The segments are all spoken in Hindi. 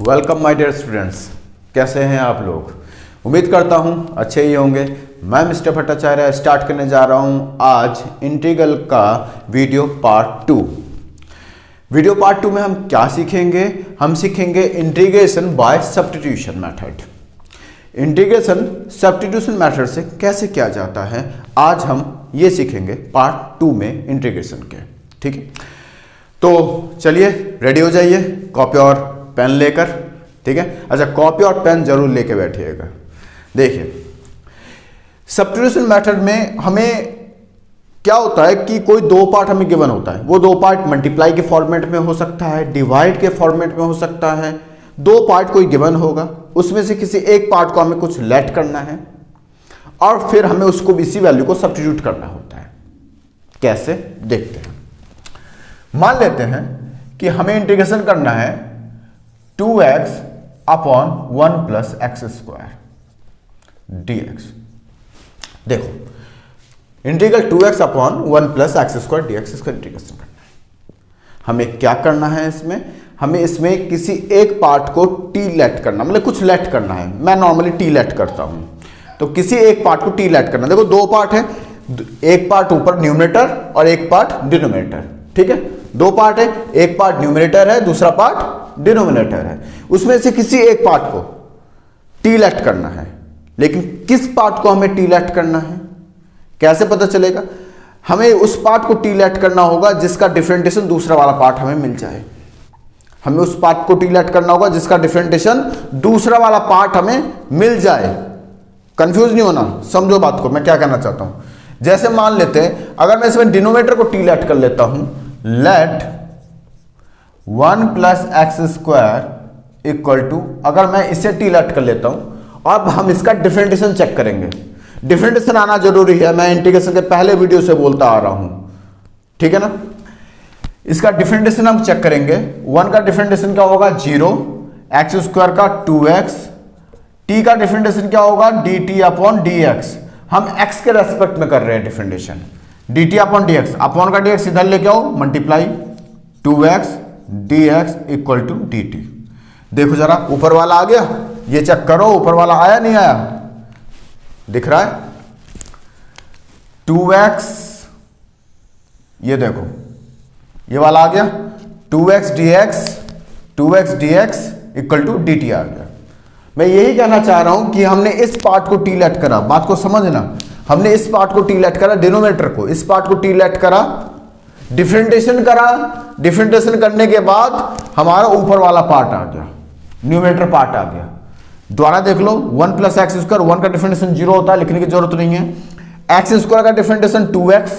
Welcome my dear students. कैसे हैं आप लोग? उम्मीद करता हूं अच्छे ही होंगे। मैं मिस्टर भट्टाचार्य स्टार्ट करने जा रहा हूं आज इंटीग्रल का वीडियो पार्ट 2। वीडियो पार्ट 2 में हम क्या सीखेंगे? हम सीखेंगे integration by substitution method. Integration substitution method से कैसे किया जाता है, आज हम ये सीखेंगे पार्ट 2 में इंटीग्रेशन के। ठीक है, तो चलिए रेडी हो जाइए कॉपी और पेन लेकर। ठीक है, अच्छा कॉपी और पेन जरूर लेके बैठिएगा। देखिए सब्स्टिट्यूशन मेथड में हमें क्या होता है कि कोई दो पार्ट हमें गिवन होता है। वो दो पार्ट मल्टीप्लाई के फॉर्मेट में हो सकता है, डिवाइड के फॉर्मेट में हो सकता है। दो पार्ट कोई गिवन होगा, उसमें से किसी एक पार्ट को हमें कुछ लेट करना है और फिर हमें उसको इसी वैल्यू को सब्स्टिट्यूट करना होता है। कैसे देखते हैं। मान लेते हैं कि हमें इंटीग्रेशन करना है 2x upon 1 plus x square dx। देखो integral 2x upon 1 plus x square dx इसका इंटीग्रेशन करना है। हमें क्या करना है इसमें? हमें इसमें किसी एक पार्ट को t लेट करना, मतलब कुछ लेट करना है। मैं नॉर्मली t लेट करता हूं, तो किसी एक पार्ट को t लेट करना। देखो दो पार्ट है, एक पार्ट ऊपर न्यूमरेटर और एक पार्ट डिनोमिनेटर। ठीक है, दो पार्ट है, एक पार्ट न्यूमरेटर है, दूसरा पार्ट डिनोमिनेटर है। उसमें से किसी एक पार्ट को टी लेट करना है, लेकिन किस पार्ट को हमें टी लेट करना है कैसे पता चलेगा? हमें उस पार्ट को टी लेट करना होगा जिसका डिफरेंशिएशन दूसरा वाला पार्ट हमें मिल जाए। हमें उस पार्ट को टी लेट करना होगा जिसका डिफरेंशिएशन दूसरा वाला पार्ट हमें मिल जाए। कंफ्यूज नहीं होना, समझो बात को मैं क्या कहना चाहता हूं। जैसे मान लेते हैं अगर मैं इसमें डिनोमिनेटर को टी लेट कर लेता हूं, let 1 plus x square equal to, अगर मैं इसे टी लेट कर लेता हूं, अब हम इसका डिफरेंशिएशन चेक करेंगे। डिफरेंशिएशन आना जरूरी है, मैं इंटीग्रेशन के पहले वीडियो से बोलता आ रहा हूं। ठीक है ना, इसका डिफरेंशिएशन हम चेक करेंगे। 1 का डिफरेंशिएशन क्या होगा 0, एक्स स्क्वायर का 2x, t का डिफरेंशिएशन क्या होगा dt अपॉन dx। हम x के रेस्पेक्ट में कर रहे हैं differentiation, dt upon dx। Upon का dx इधर लेके आओ, multiply 2x dx equal to dt। देखो जरा ऊपर वाला आ गया, ये चेक करो ऊपर वाला आया नहीं आया, दिख रहा है 2x। ये देखो ये वाला आ गया 2x dx equal to dt आ गया। मैं यही कहना चाह रहा हूं कि हमने इस पार्ट को टी लेट करा, बात को समझना। हमने इस पार्ट को टी लेट करा, डिनोमिनेटर को, इस पार्ट को टी लेट करा, डिफरेंशिएशन करा। डिफरेंशिएशन करने के बाद हमारा ऊपर वाला पार्ट आ गया, न्यूमरेटर पार्ट आ गया। दोबारा देख लो 1 प्लस एक्स स्क्वायर, 1 का डिफरेंशिएशन 0 होता है, लिखने की जरूरत नहीं है। एक्स स्क्वायर का डिफरेंशिएशन 2x,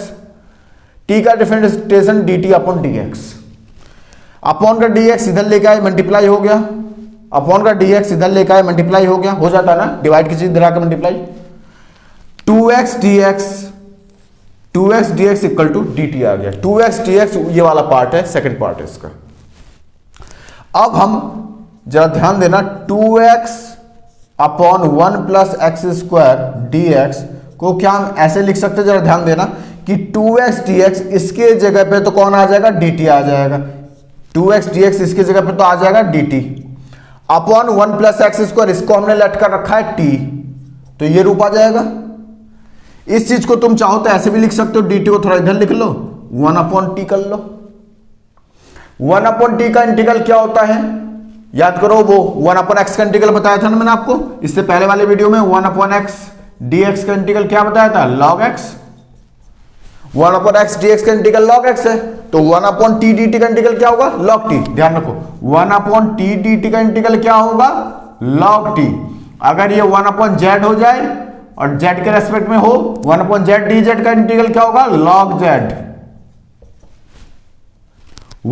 टी का differentiation dt upon dx। Upon का dx इधर लेके आए, मल्टीप्लाई हो गया। अपॉन का dx इधर लेके आए, मल्टीप्लाई हो गया। हो जाता है ना, डिवाइड की चीज इधर आकर multiply. 2x dx equal to dt आ गया। 2x dx ये वाला पार्ट है, सेकंड पार्ट है इसका। अब हम जरा ध्यान देना, 2x upon 1 plus x square dx को क्या हम ऐसे लिख सकते हैं? जरा ध्यान देना कि 2x dx इसके जगह पे तो कौन आ जाएगा dt आ जाएगा। 2x dx इसके जगह पे तो आ जाएगा dt upon 1 plus x square, इसको हमने लेट कर रखा है t, तो ये रूप आ जाएगा। इस चीज को तुम चाहो तो ऐसे भी लिख सकते हो, dt को थोड़ा इधर लिख लो, 1 अपॉन टी कर लो। 1 अपॉन टी का इंटीग्रल क्या होता है याद करो, वो 1 अपॉन एक्स का इंटीग्रल बताया था ना मैंने आपको इससे पहले वाले वीडियो में। 1 अपॉन एक्स dx का इंटीग्रल क्या बताया था, log x। 1 upon x dx का इंटीग्रल log x है, तो 1 अपॉन टी dt का इंटीग्रल क्या होगा log t। ध्यान रखो 1 अपॉन टी dt का इंटीग्रल क्या होगा log t। अगर ये 1 अपॉन z हो जाए और z के रेस्पेक्ट में हो, 1 अपॉन z dz का इंटीग्रल क्या होगा log z।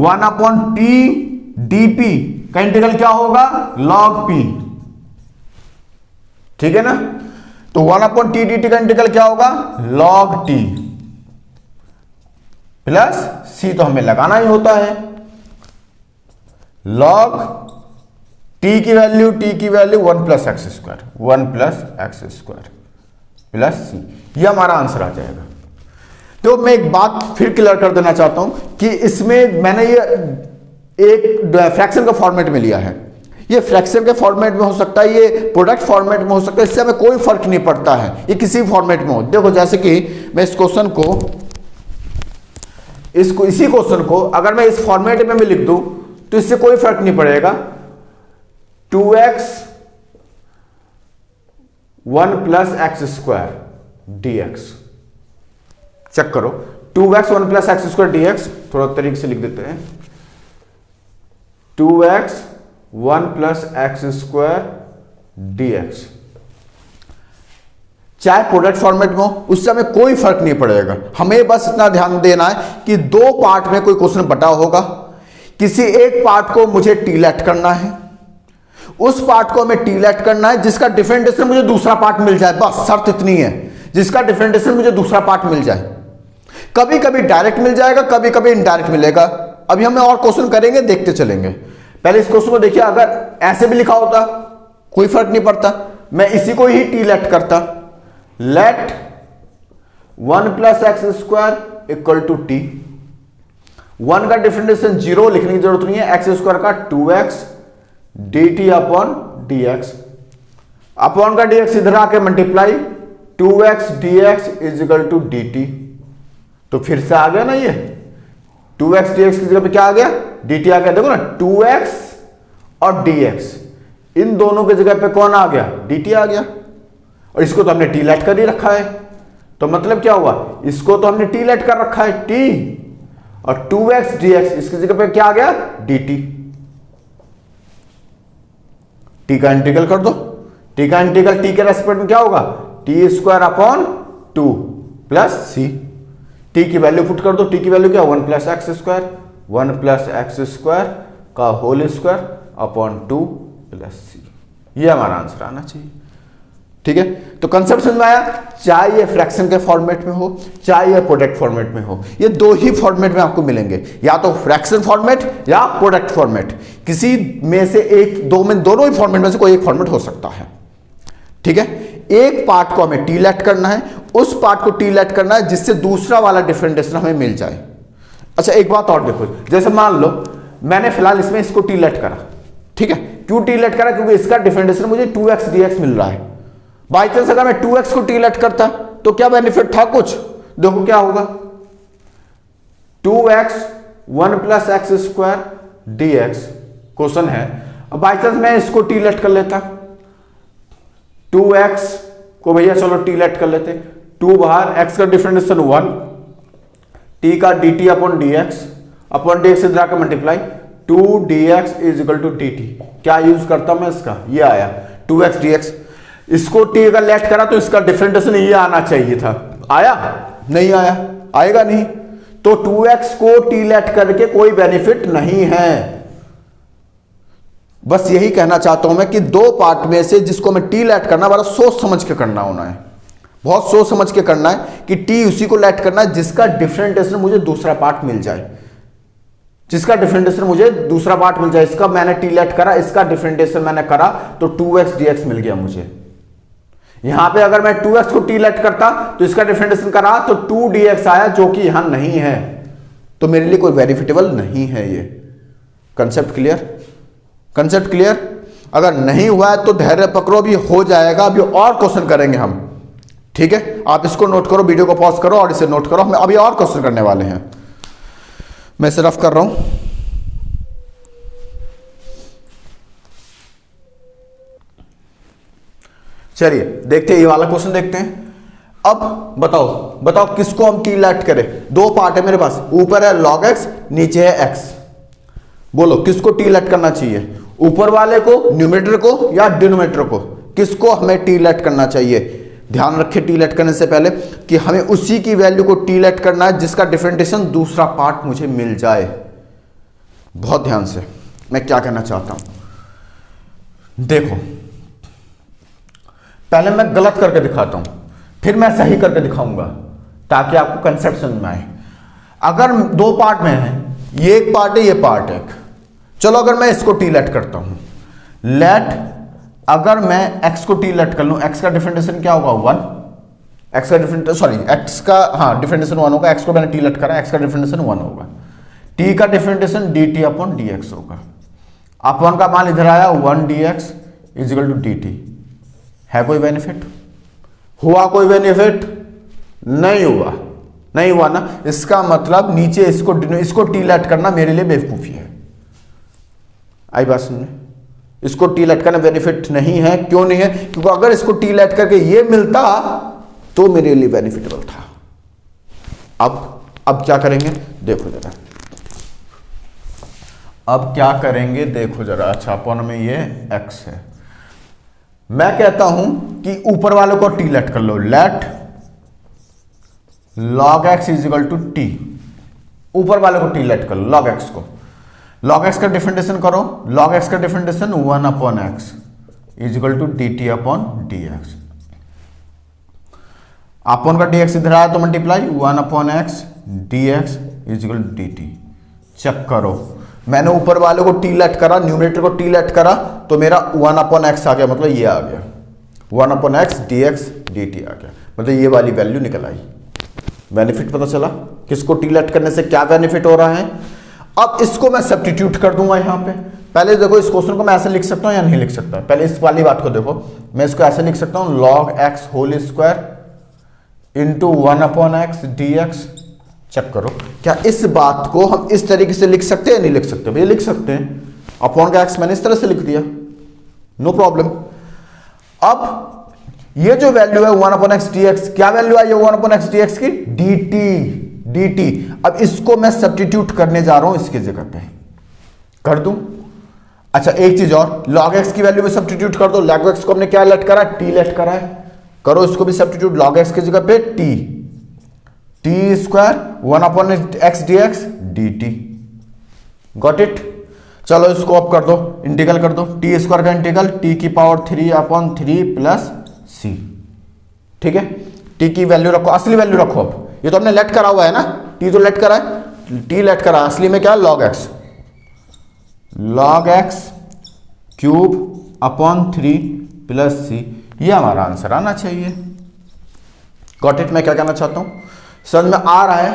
1 upon p dp का इंटीग्रल क्या होगा log p। ठीक है ना, तो 1 अपॉन टी dt का इंटीग्रल क्या होगा log t प्लस c, तो हमें लगाना ही होता है। log t की value 1 plus x square, 1 plus x square plus c, ये हमारा आंसर आ जाएगा। तो मैं एक बात फिर क्लियर कर देना चाहता हूं कि इसमें मैंने ये एक फ्रैक्शन का फॉर्मेट में लिया है। ये फ्रैक्शन के फॉर्मेट में हो सकता है, ये प्रोडक्ट फॉर्मेट में हो सकता है, इससे हमें कोई फर्क नहीं पड़ता है, ये किसी फॉर्मेट में हो। देखो जैसे कि मैं इस क्वेश्चन को इसी क्वेश्चन को अगर मैं इस फॉर्मेट में भी लिख दूं तो इससे कोई फर्क नहीं पड़ेगा। 2x 1 plus x square dx, check करो 2x 1 plus x square dx, थोड़ा तरीके से लिख देते हैं 2x 1 plus x square dx, चाहे प्रोडक्ट फॉर्मेट में हो उससे हमें कोई फर्क नहीं पड़ेगा। हमें बस इतना ध्यान देना है कि दो पार्ट में कोई क्वेश्चन बटा होगा, किसी एक पार्ट को मुझे टी लेट करना है, उस पार्ट को हमें टी लेट करना है जिसका डिफरेंशिएशन मुझे दूसरा पार्ट मिल जाए, बस शर्त इतनी है, जिसका डिफरेंशिएशन मुझे दूसरा पार्ट मिल जाए। कभी कभी डायरेक्ट मिल जाएगा, कभी कभी इनडायरेक्ट मिलेगा। अभी हमें और क्वेश्चन करेंगे, देखते चलेंगे। पहले इस क्वेश्चन को देखिए, अगर ऐसे भी लिखा होता कोई फर्क नहीं पड़ता, मैं इसी को ही टी लेट करता, let 1 plus x square equal to T, 1 का डिफरेंशिएशन 0 लिखने की जरूरत नहीं है, एक्स स्क्वायर का 2x dt upon dx, upon का dx इधर आके multiply 2x dx is equal to dt, तो फिर से आ गया ना ये 2x dx की जगह पे क्या आ गया, dt आ गया। देखो ना 2x और dx इन दोनों की जगह पे कौन आ गया, dt आ गया, और इसको तो हमने टी लेट कर ही रखा है, तो मतलब क्या हुआ, इसको तो हमने टी लेट कर रखा है t, और 2x dx इसकी जगह पे क्या आ गया, dt। टी का इंटीग्रल कर दो, टी का इंटीग्रल टी के रेस्पेक्ट में क्या होगा, टी स्क्वायर अपॉन 2 प्लस सी, टी की वैल्यू पुट कर दो, टी की वैल्यू क्या 1 plus x square, 1 plus x square का whole square upon 2 plus c, ये हमारा आंसर आना चाहिए। ठीक है, तो कंसेप्ट समझ में आया, चाहे ये फ्रैक्शन के फॉर्मेट में हो चाहे ये प्रोडक्ट फॉर्मेट में हो, ये दो ही फॉर्मेट में आपको मिलेंगे, या तो फ्रैक्शन फॉर्मेट या प्रोडक्ट फॉर्मेट, किसी में से एक, दो में, दोनों ही फॉर्मेट में से कोई एक फॉर्मेट हो सकता है। ठीक है, एक पार्ट को हमें टी लेट करना है, उस पार्ट को टी लेट करना है जिससे दूसरा वाला डिफरेंशिएशन हमें मिल जाए। अच्छा एक बात और देखो, जैसे मान लो मैंने फिलहाल इसमें इसको टी लेट करा, ठीक है, क्यों टी लेट करा, क्योंकि इसका डिफरेंशिएशन मुझे 2x dx मिल रहा है। बाई चांस अगर मैं 2x को टी लेट करता तो क्या बेनिफिट था, कुछ देखो क्या होगा, 2x 1 plus x square dx question है, अब बाई चांस मैं इसको टी लेट कर लेता, 2x को भैया चलो टी लेट कर लेते, 2 बाहर, x का डिफरेंशिएशन 1, t का dt upon dx, upon dx इधर आकर multiply 2 dx is equal to dt, क्या यूज करता मैं इसका, ये आया 2x dx, इसको t अगर लेट करा तो इसका डिफरेंशिएशन ये आना चाहिए था, आया नहीं आया, आएगा नहीं, तो 2x को t लेट करके कोई बेनिफिट नहीं है। बस यही कहना चाहता हूं मैं कि दो पार्ट में से जिसको मैं टी लेट करना, बड़ा सोच समझ के करना होना है, बहुत सोच समझ के करना है कि टी उसी को लेट करना है जिसका डिफरेंशिएशन मुझे दूसरा पार्ट मिल जाए, जिसका डिफरेंशिएशन मुझे दूसरा पार्ट मिल जाए, इसका मैंने टी लेट करा, इसका डिफरेंशिएशन मैंने करा तो 2x dx मिल गया मुझे। यहां पे अगर मैं 2x को टी लेट करता तो इसका डिफरेंशिएशन करा तो 2 dx आया, जो कि यहां नहीं है, तो मेरे लिए कोई वेरिफिटेबल नहीं है ये। कंसेप्ट क्लियर, कंसेप्ट क्लियर, अगर नहीं हुआ है तो धैर्य पकड़ो, अभी हो जाएगा, अभी और क्वेश्चन करेंगे हम। ठीक है, आप इसको नोट करो, वीडियो को पॉज करो और इसे नोट करो, हम अभी और क्वेश्चन करने वाले हैं। मैं इसे रफ कर रहा हूं, चलिए देखते हैं, ये वाला क्वेश्चन देखते हैं। अब बताओ बताओ किसको हम टी लेट करें, दो पार्ट है मेरे पास, ऊपर है log x, नीचे है x, बोलो किसको टी लेट करना चाहिए, ऊपर वाले को, न्यूमरेटर को या डिनोमिनेटर को, किसको हमें टी लेट करना चाहिए। ध्यान रखें टी लेट करने से पहले कि हमें उसी की वैल्यू को टी लेट करना है जिसका डिफरेंशिएशन दूसरा पार्ट मुझे मिल जाए। बहुत ध्यान से मैं क्या कहना चाहता हूं, देखो पहले मैं गलत करके दिखाता हूं, फिर मैं सही करके दिखाऊंगा ताकि आपको कंसेप्ट समझ में आए। अगर दो पार्ट में है, ये एक पार्ट है, ये पार्ट है, चलो अगर मैं इसको टी लेट करता हूं, लेट अगर मैं x को टी लेट कर लूं, x का डिफरेंशिएशन क्या होगा 1, x का डिफरेंशिएशन सॉरी x का हाँ डिफरेंशिएशन 1 होगा, x को मैंने टी लेट करा, x का डिफरेंशिएशन 1 होगा, t का डिफरेंशिएशन dt अपॉन dx होगा, अपॉन का मान इधर आया 1 dx इजिकल टू dt। है कोई बेनिफिट? हुआ कोई बेनिफिट? नहीं हुआ, नहीं हुआ ना। इसका मतलब नीचे इसको टी लेट करना मेरे लिए बेवकूफी है। आई बात सुनने? इसको टी लेट करना बेनिफिट नहीं है। क्यों नहीं है? क्योंकि अगर इसको टी लेट करके ये मिलता तो मेरे लिए बेनिफिटेबल था। अब क्या करेंगे देखो जरा, अब क्या करेंगे देखो जरा। अच्छा, अपॉन में ये x है, मैं कहता हूं कि ऊपर वाले को टी लेट कर लो। Let log x is equal to t. ऊपर वाले को टी लेट कर लो, log x को। log x का डिफरेंशिएशन करो। log x का differentiation 1 upon x is equal to d t upon d x. Upon का dx इधर आया तो multiply 1 upon x d x is equal to d t. Check करो, मैंने ऊपर वाले को टी लेट करा, न्यूमरेटर को टी लेट करा तो मेरा 1 अपॉन एक्स आ गया, मतलब ये आ गया 1 upon x d x d t आ गया, मतलब ये वाली वैल्यू निकल आई। बेनिफिट पता चला किसको टी लेट करने से क्या बेनिफिट हो रहा है। अब इसको मैं सब्स्टिट्यूट कर दूंगा यहां पे। पहले देखो इस क्वेश्चन को मैं ऐसे लिख सकता हूं या नहीं लिख सकता। पहले इस वाली बात को देखो, मैं इसको ऐसे लिख सकता हूं log x whole square into 1 upon x d x. Check करो क्या इस बात को हम इस तरीके से लिख सकते हैं या नहीं लिख सकते? भैया लिख सकते हैं। अपॉन का एक्स मैंने इस तरह से लिख दिया, नो प्रॉब्लम। अब ये जो वैल्यू है 1 अपॉन एक्स डी एक्स, क्या वैल्यू आई है 1 अपॉन एक्स डी एक्स की? D T. अब इसको मैं सब्स्टिट्यूट करने जा रहा हूं इसकी जगह पे, कर दूं? अच्छा एक चीज और, log x की वैल्यू में सब्स्टिट्यूट कर दो। log x को हमने क्या लेट करा? टी लेट करा है, करो इसको भी सब्स्टिट्यूट। log x की जगह पे T square 1 upon x d x d T. Got it? चलो इसको अब कर दो, इंटीग्रल कर दो। टी स्क्वायर का इंटीग्रल टी की पावर 3 अपॉन 3 प्लस सी। ठीक है, टी की वैल्यू रखो, असली वैल्यू रखो। अब ये तो हमने लेट करा हुआ है ना, टी तो लेट करा है, टी लेट करा, असली में क्या? log x cube upon 3 plus c. ये हमारा आंसर आना चाहिए। Got it? मैं क्या कहना चाहता हूं, समझ में आ रहा है?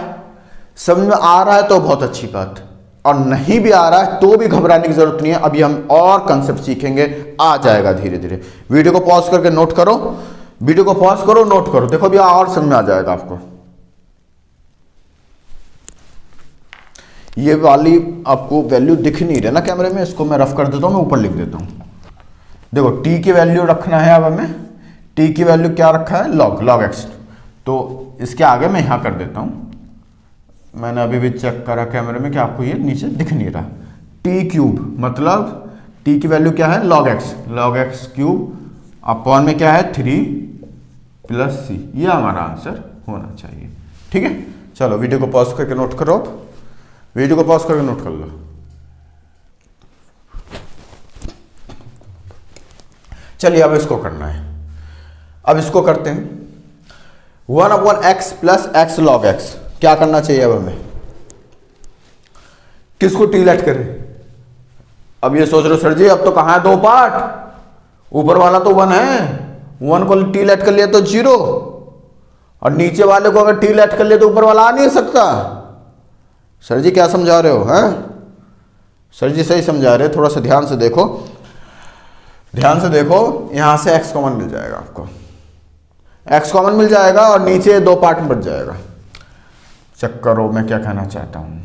समझ में आ रहा है तो बहुत अच्छी बात, और नहीं भी आ रहा है तो भी घबराने की जरूरत नहीं है। अभी हम और कंसेप्ट सीखेंगे, आ जाएगा धीरे धीरे। वीडियो को पॉज करके नोट करो, वीडियो को पॉज करो, नोट करो, देखो अभी और समझ में आ जाएगा आपको। ये वाली आपको वैल्यू दिख नहीं रही ना कैमरे में, इसको मैं रफ कर देता हूं, मैं ऊपर लिख देता हूं। देखो टी की वैल्यू रखना है, अब हमें टी की वैल्यू क्या रखा है? log x। तो इसके आगे मैं यहां कर देता हूं, मैंने अभी भी चेक करा कैमरे में कि आपको ये नीचे दिख नहीं रहा। टी क्यूब मतलब टी की वैल्यू क्या है? log x क्यूब अपॉन में क्या है? 3 प्लस सी। ये हमारा आंसर होना चाहिए। ठीक है, चलो वीडियो को पॉज करके नोट करो, वीडियो को पॉज करके नोट कर लो। चलिए अब इसको करना है, अब इसको करते हैं। 1 upon x plus x log x। क्या करना चाहिए अब हमें? किसको टी लेट करें? अब ये सोच रहे हो सर जी अब तो कहां है दो पार्ट, ऊपर वाला तो 1 है, 1 को टी लेट कर लिया तो 0, और नीचे वाले को अगर टी लेट कर लिया तो ऊपर वाला आ नहीं सकता। सर जी क्या समझा रहे हो? हैं सर जी सही समझा रहे, थोड़ा सा ध्यान से देखो, ध्यान से देखो। यहां से x कॉमन मिल जाएगा आपको, x कॉमन मिल जाएगा और नीचे दो पार्ट में बच जाएगा। चेक करो मैं क्या कहना चाहता हूं,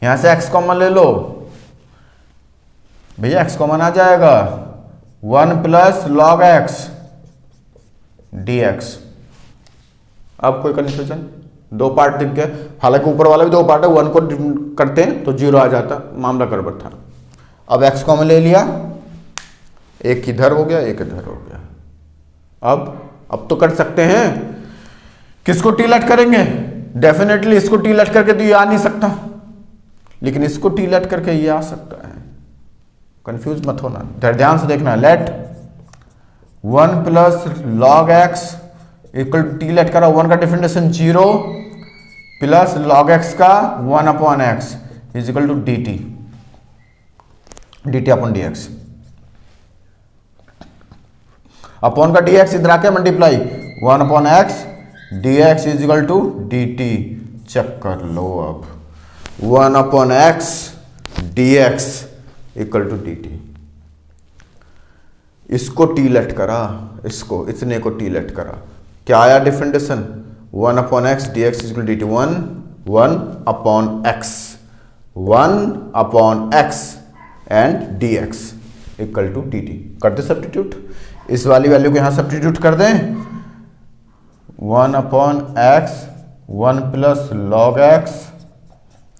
यहां से x कॉमन ले लो भैया, x कॉमन आ जाएगा 1 प्लस log x dx। अब कोई कंफ्यूजन? दो पार्ट दिख गए, हालांकि ऊपर वाला भी दो पार्ट है, 1 को करते हैं तो 0 आ जाता, मामला गड़बड़ था। अब x कॉमन ले लिया, एक इधर हो गया एक इधर हो गया। अब तो कर सकते हैं। किसको टी लेट करेंगे? डेफिनेटली इसको टी लेट करके तो ये आ नहीं सकता, लेकिन इसको टी लेट करके ये आ सकता है। कंफ्यूज मत होना, ध्यान से देखना। Let 1 plus log x equal T let करा, 1 का डिफरेंशिएशन 0 प्लस log x का 1 upon x is equal to dt upon dx। Upon का dx इधर आके multiply 1 upon x dx is equal to dt। Check कर लो, अब 1 upon x dx equal to d t. इसको टी लेट करा, इसको इतने को टी लेट करा, क्या आया differentiation, 1 upon x d x equal d t, 1 upon x, 1 upon x and d x equal to d t. करते सब्स्टिट्यूट, इस वाली वैल्यू को यहां सब्स्टिट्यूट कर दें, 1 upon x 1 plus log x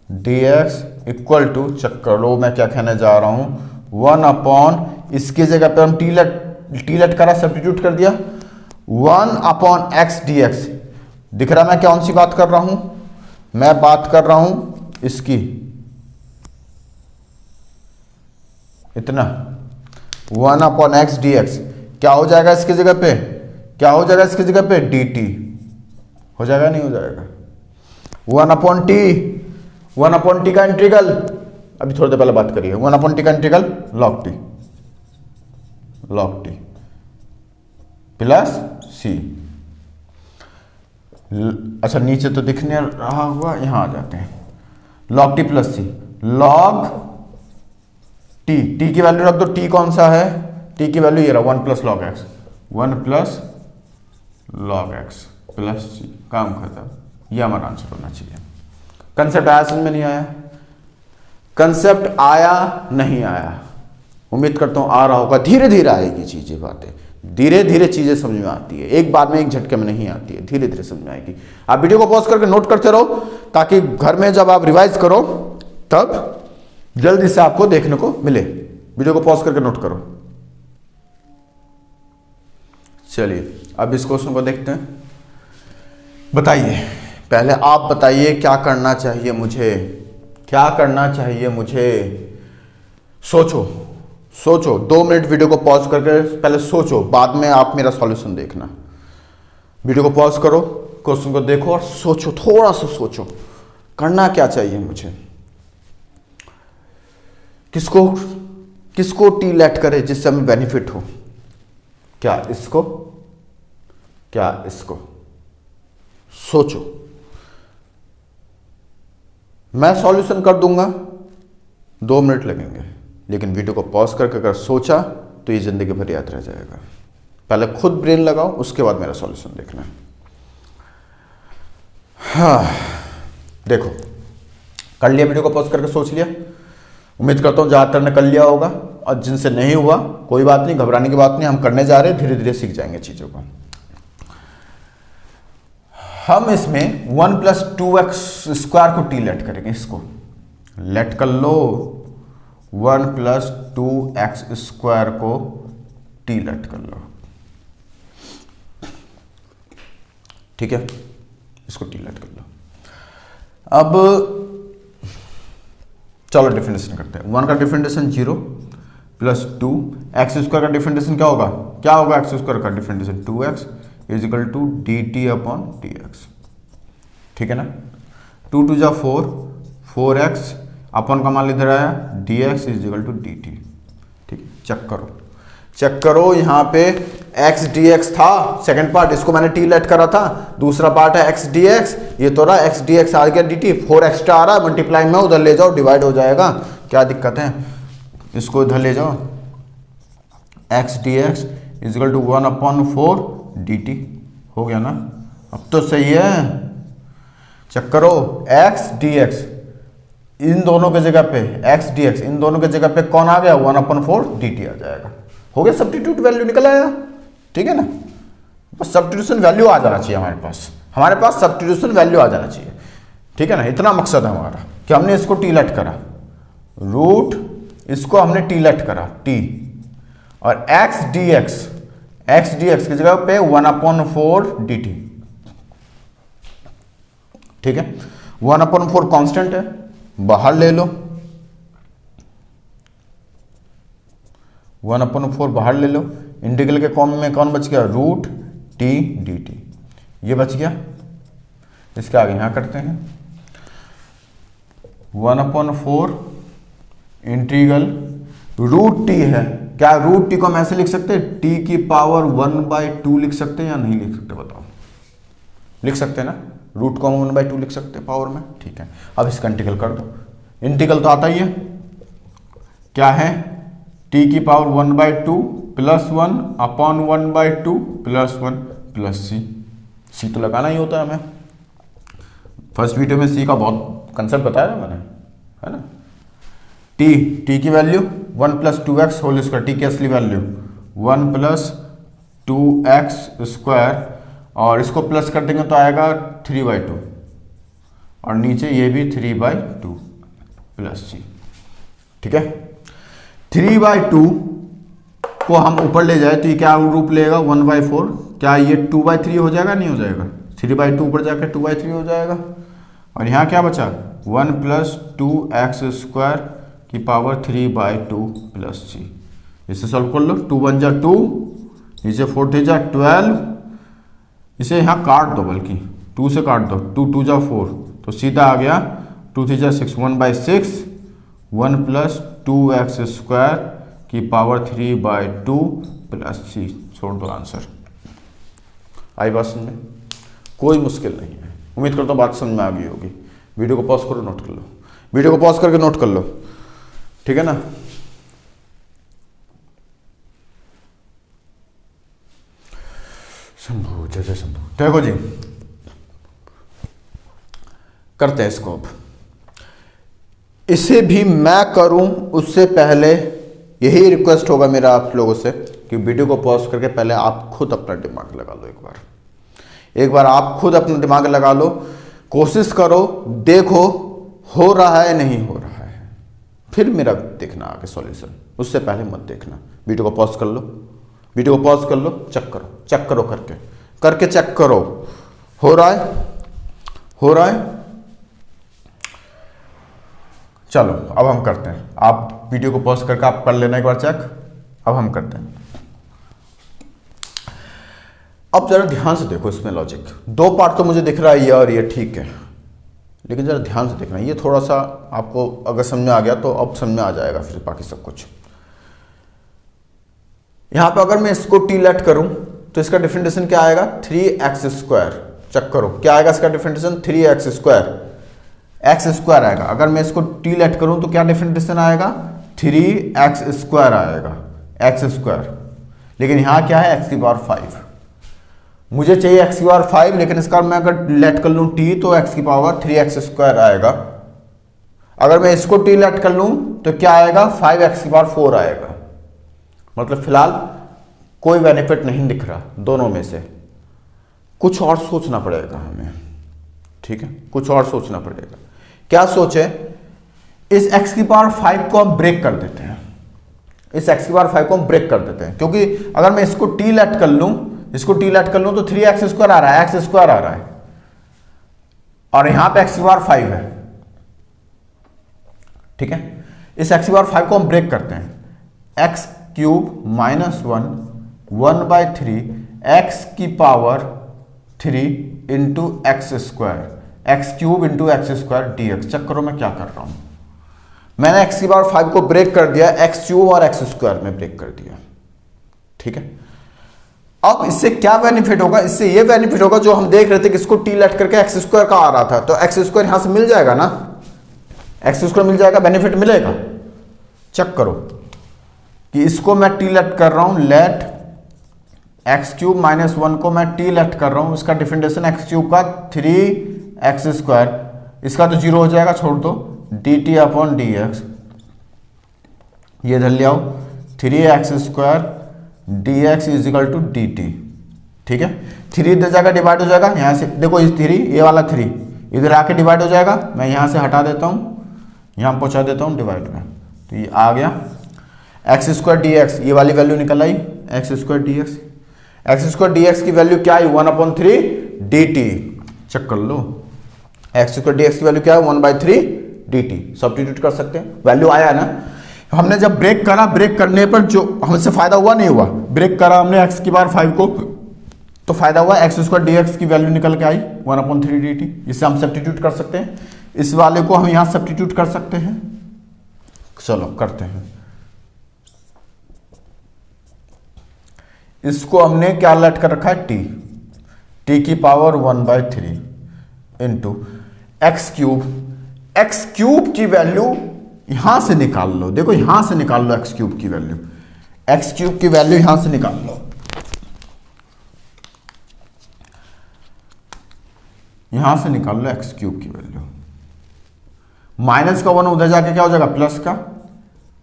d x equal to, check कर लो मैं क्या कहने जा रहा हूं, 1 अपॉन, इसकी जगह पे हम टी लेट करा, सब्स्टिट्यूट कर दिया, 1 अपॉन एक्स डी एक्स। दिख रहा मैं कौन सी बात कर रहा हूं, मैं बात कर रहा हूं इसकी, इतना 1 अपॉन एक्स डी एक्स, क्या हो जाएगा इसकी जगह पे, क्या हो जाएगा इसकी जगह पे, डी टी हो जाएगा, नहीं हो जाएगा, 1 अपॉन टी, 1 अपॉन टी का इंटीग्रल, अभी थोड़ी देर पहले बात करिए, 1 अपॉन टी का इंटीग्रल लॉग टी प्लस सी। अच्छा नीचे तो दिखने रहा हुआ, यहां आ जाते हैं, लॉग टी प्लस सी, लॉग टी, टी की वैल्यू रख दो, टी कौन सा है, टी की वैल्यू ये रहा 1 plus log x, 1 plus log x plus c, काम खत्म, ये हमारा आंसर होना चाहिए। कंसेप्ट आया समझ में, नहीं आया, कंसेप्ट आया नहीं आया, उम्मीद करता हूं आ रहा होगा, धीरे धीरे आएगी चीजें, बातें धीरे धीरे चीजें समझ में आती है, एक बार में एक झटके में नहीं आती है, धीरे धीरे समझ में आएगी। आप वीडियो को पॉज करके नोट करते रहो, ताकि घर में जब आप रिवाइज करो तब जल्दी से आपको देखने को मिले। वीडियो को पॉज करके नोट करो। चलिए अब इस क्वेश्चन को देखते हैं। बताइए, पहले आप बताइए क्या करना चाहिए मुझे, क्या करना चाहिए मुझे, सोचो सोचो, 2 मिनट वीडियो को पॉज करके पहले सोचो, बाद में आप मेरा सॉल्यूशन देखना। वीडियो को पॉज करो, क्वेश्चन को देखो और सोचो, थोड़ा सा सोचो करना क्या चाहिए मुझे। किसको किसको टी लेट करे जिससे हमें बेनिफिट हो, क्या इसको, क्या इसको, सोचो। मैं सॉल्यूशन कर दूंगा, 2 मिनट लगेंगे, लेकिन वीडियो को पॉज करके अगर सोचा तो ये जिंदगी भर याद रह जाएगा। पहले खुद ब्रेन लगाओ, उसके बाद मेरा सॉल्यूशन देखना है। हाँ देखो, कर लिया, वीडियो को पॉज करके सोच लिया, उम्मीद करता हूं ज्यादातर ने कर लिया होगा, और जिनसे नहीं हुआ कोई बात नहीं, घबराने की बात नहीं, हम करने जा रहे हैं, धीरे धीरे सीख जाएंगे चीजों को। हम इसमें 1 प्लस 2x स्क्वायर को टी लेट करेंगे, इसको लेट कर लो, 1 प्लस 2x स्क्वायर को टी लेट कर लो, ठीक है, इसको टी लेट कर लो। अब चलो डिफरेंशिएशन करते हैं। 1 का डिफरेंशिएशन 0 प्लस 2, एक्स स्क्वायर का डिफरेंशिएशन क्या होगा, क्या होगा एक्स स्क्वायर का differentiation, 2x is equal to d t upon d x, ठीक है ना। 2 2 जा 4, 4x अपन का मान इधर आया, d x is equal to d t, ठीक है। चेक करो, चेक करो, यहाँ पे x dx था, सेकंड पार्ट इसको मैंने t लेट करा था, दूसरा पार्ट है x dx, ये तो रहा x dx आ गया dt, 4 एक्स्ट्रा आ रहा है, मल्टीप्लाई में उधर ले जाओ, डिवाइड हो जाएगा, क्या दिक्कत है, इसको इधर ले जाओ, x dx is equal to 1 upon 4 dt, हो गया ना, अब तो सही है। चेक करो, x dx इन दोनों के जगह पे, x dx इन दोनों के जगह पे कौन आ गया, 1 अपॉन 4 dt आ जाएगा, हो गया, सब्स्टिट्यूट वैल्यू निकल आया, ठीक है ना। बस सब्स्टिट्यूशन वैल्यू आ जाना चाहिए हमारे पास सब्स्टिट्यूशन वैल्यू आ जाना चाहिए, ठीक है ना। इतना मकसद है हमारा कि हमने इसको टी लेट करा, रूट इसको हमने टी लेट करा t, और x dx की जगह पे 1 अपॉन 4 dt, ठीक है। 1 अपॉन 4 कांस्टेंट है, बाहर ले लो, 1 अपॉन 4 बाहर ले लो, इंटीग्रल के कॉम में कौन बच गया, रूट टी डी टी, ये बच गया। इसके आगे यहां करते हैं, 1 अपॉन 4 इंटीग्रल रूट टी है, क्या रूट टी को हम ऐसे लिख सकते हैं, टी की पावर 1/2 लिख सकते हैं या नहीं लिख सकते, बताओ, लिख सकते हैं ना, रूट को हम 1/2 लिख सकते हैं पावर में, ठीक है। अब इसका इंटीग्रल कर दो, इंटीग्रल तो आता ही है, क्या है, टी की power 1/2 plus 1 upon 1/2 plus 1 plus c. C तो लगाना ही होता है हमें, फर्स्ट वीडियो में सी का बहुत कंसेप्ट बताया था मैंने, है ना। टी की value 1 plus 2x whole square, t की असली वैल्यू 1 प्लस 2x स्क्वायर, और इसको प्लस कर देंगे तो आएगा 3/2, और नीचे ये भी 3/2 प्लस सी। ठीक है, 3/2 को हम ऊपर ले जाए तो ये क्या रूप लेगा, 1/4। क्या ये 2/3 हो जाएगा, नहीं हो जाएगा, 3/2 ऊपर जाकर 2/3 हो जाएगा। और यहाँ क्या बचा, 1 प्लस 2x स्क्वायर की पावर 3/2 प्लस सी। इसे सॉल्व कर लो, 2 1 जा 2, नीचे 4 3 जा 12, इसे यहाँ काट दो, बल्कि 2 से काट दो, 2 2 जा 4, तो सीधा आ गया 2 3 जा 6, 1/6, 1 प्लस 2x स्क्वायर की पावर 3/2 प्लस सी। छोड़ दो आंसर। आई बात समझ में, कोई मुश्किल नहीं है। उम्मीद करता हूँ बात समझ में आ गई होगी। वीडियो को पॉज करो, नोट कर लो, वीडियो को पॉज करके नोट कर लो, ठीक है ना। शंभू जय जय शंभू। देखो जी, करते हैं इसको। अब इसे भी मैं करूं उससे पहले यही रिक्वेस्ट होगा मेरा आप लोगों से कि वीडियो को पॉज करके पहले आप खुद अपना दिमाग लगा लो। एक बार आप खुद अपना दिमाग लगा लो, कोशिश करो, देखो हो रहा है नहीं हो रहा है, फिर मेरा देखना आगे सॉल्यूशन। उससे पहले मत देखना। वीडियो को पॉज कर लो, वीडियो को पॉज कर लो, चेक करो करके चेक करो, हो रहा है। चलो अब हम करते हैं। आप वीडियो को पॉज करके आप कर लेना एक बार चेक। अब हम करते हैं। अब जरा ध्यान से देखो इसमें लॉजिक। दो पार्ट तो मुझे दिख रहा है ये और ये, ठीक है, लेकिन जरा ध्यान से देखना। ये थोड़ा सा आपको अगर समझ में आ गया तो अब समझ में आ जाएगा फिर बाकी सब कुछ। यहां पे अगर मैं इसको टी लेट करूं तो इसका डिफरेंशिएशन क्या आएगा, 3x स्क्वायर। चेक करो क्या आएगा इसका differentiation, 3x square, x square आएगा। अगर मैं इसको टी लेट करूं तो क्या डिफरेंशिएशन आएगा, 3x स्क्वायर आएगा, x स्क्वायर। लेकिन यहां क्या है, x की पावर 5। मुझे चाहिए x की पावर 5, लेकिन इसका मैं अगर लेट कर लूं t तो x की पावर 3x स्क्वायर आएगा। अगर मैं इसको t लेट कर लूं तो क्या आएगा, 5x की पावर 4 आएगा। मतलब फिलहाल कोई बेनिफिट नहीं दिख रहा दोनों में से। कुछ और सोचना पड़ेगा हमें, ठीक है, कुछ और सोचना पड़ेगा। क्या सोचे, इस x की पावर 5 को हम ब्रेक कर देते हैं, इस x की पावर 5 को हम ब्रेक कर देते हैं, क्योंकि अगर मैं इसको t लेट कर लूं, तो 3x स्क्वायर आ रहा है, x स्क्वायर आ रहा है, और यहां पे x की पावर 5 है, ठीक है। इस x की पावर 5 को हम ब्रेक करते हैं, x क्यूब माइनस 1/3 x की power 3 into x square, x cube into x square dx। Check करो मैं क्या कर रहा हूं, मैंने x की पावर 5 को ब्रेक कर दिया, x क्यूब और एक्स स्क्वायर में ब्रेक कर दिया, ठीक है। अब इससे क्या बेनिफिट होगा, इससे ये बेनिफिट होगा जो हम देख रहे थे कि इसको टी लेट करके एक्स स्क्वायर का आ रहा था, तो एक्स स्क्वायर यहां से मिल जाएगा ना, एक्स स्क्वायर मिल जाएगा, बेनिफिट मिलेगा। चेक करो कि इसको मैं टी लेट कर रहा हूं, लेट एक्स क्यूब माइनस 1 को मैं टी लेट कर रहा हूं, इसका डिफरेंशिएशन एक्स क्यूब का 3x स्क्वायर, इसका तो 0 हो जाएगा, छोड़ दो, dt अपॉन dx, ये इधर ले आओ, 3x square dx is equal to dt, ठीक है। 3 इधर जाकर डिवाइड हो जाएगा, यहां से देखो इस 3, ये वाला 3 इधर आके डिवाइड हो जाएगा, मैं यहां से हटा देता हूं, यहां पहुंचा देता हूं डिवाइड में, तो ये आ गया एक्स स्क्वायर dx, ये वाली वैल्यू निकल आई, एक्स स्क्वायर dx की वैल्यू क्या आई, 1/3 dt। चेक कर लो, एक्स स्क्वायर dx की वैल्यू क्या है, 1/3 dt। सब्स्टिट्यूट कर सकते हैं, वैल्यू आया ना। हमने जब ब्रेक करा, ब्रेक करने पर जो हमसे फायदा हुआ नहीं हुआ, ब्रेक करा हमने x की पावर 5 को, तो फायदा हुआ, एक्स स्क्वायर dx की वैल्यू निकल के आई 1/3 dt। इसे हम सब्स्टिट्यूट कर सकते हैं, इस वाले को हम यहां सब्स्टिट्यूट कर सकते हैं। चलो करते हैं, इसको हमने क्या लेट कर रखा है, t की पावर 1/3 इंटू एक्स क्यूब की वैल्यू यहां से निकाल लो, देखो यहां से निकाल लो एक्स क्यूब की वैल्यू, एक्स क्यूब की वैल्यू यहां से निकाल लो, यहां से निकाल लो एक्स क्यूब की वैल्यू। माइनस का 1 उधर जाके क्या हो जाएगा, प्लस का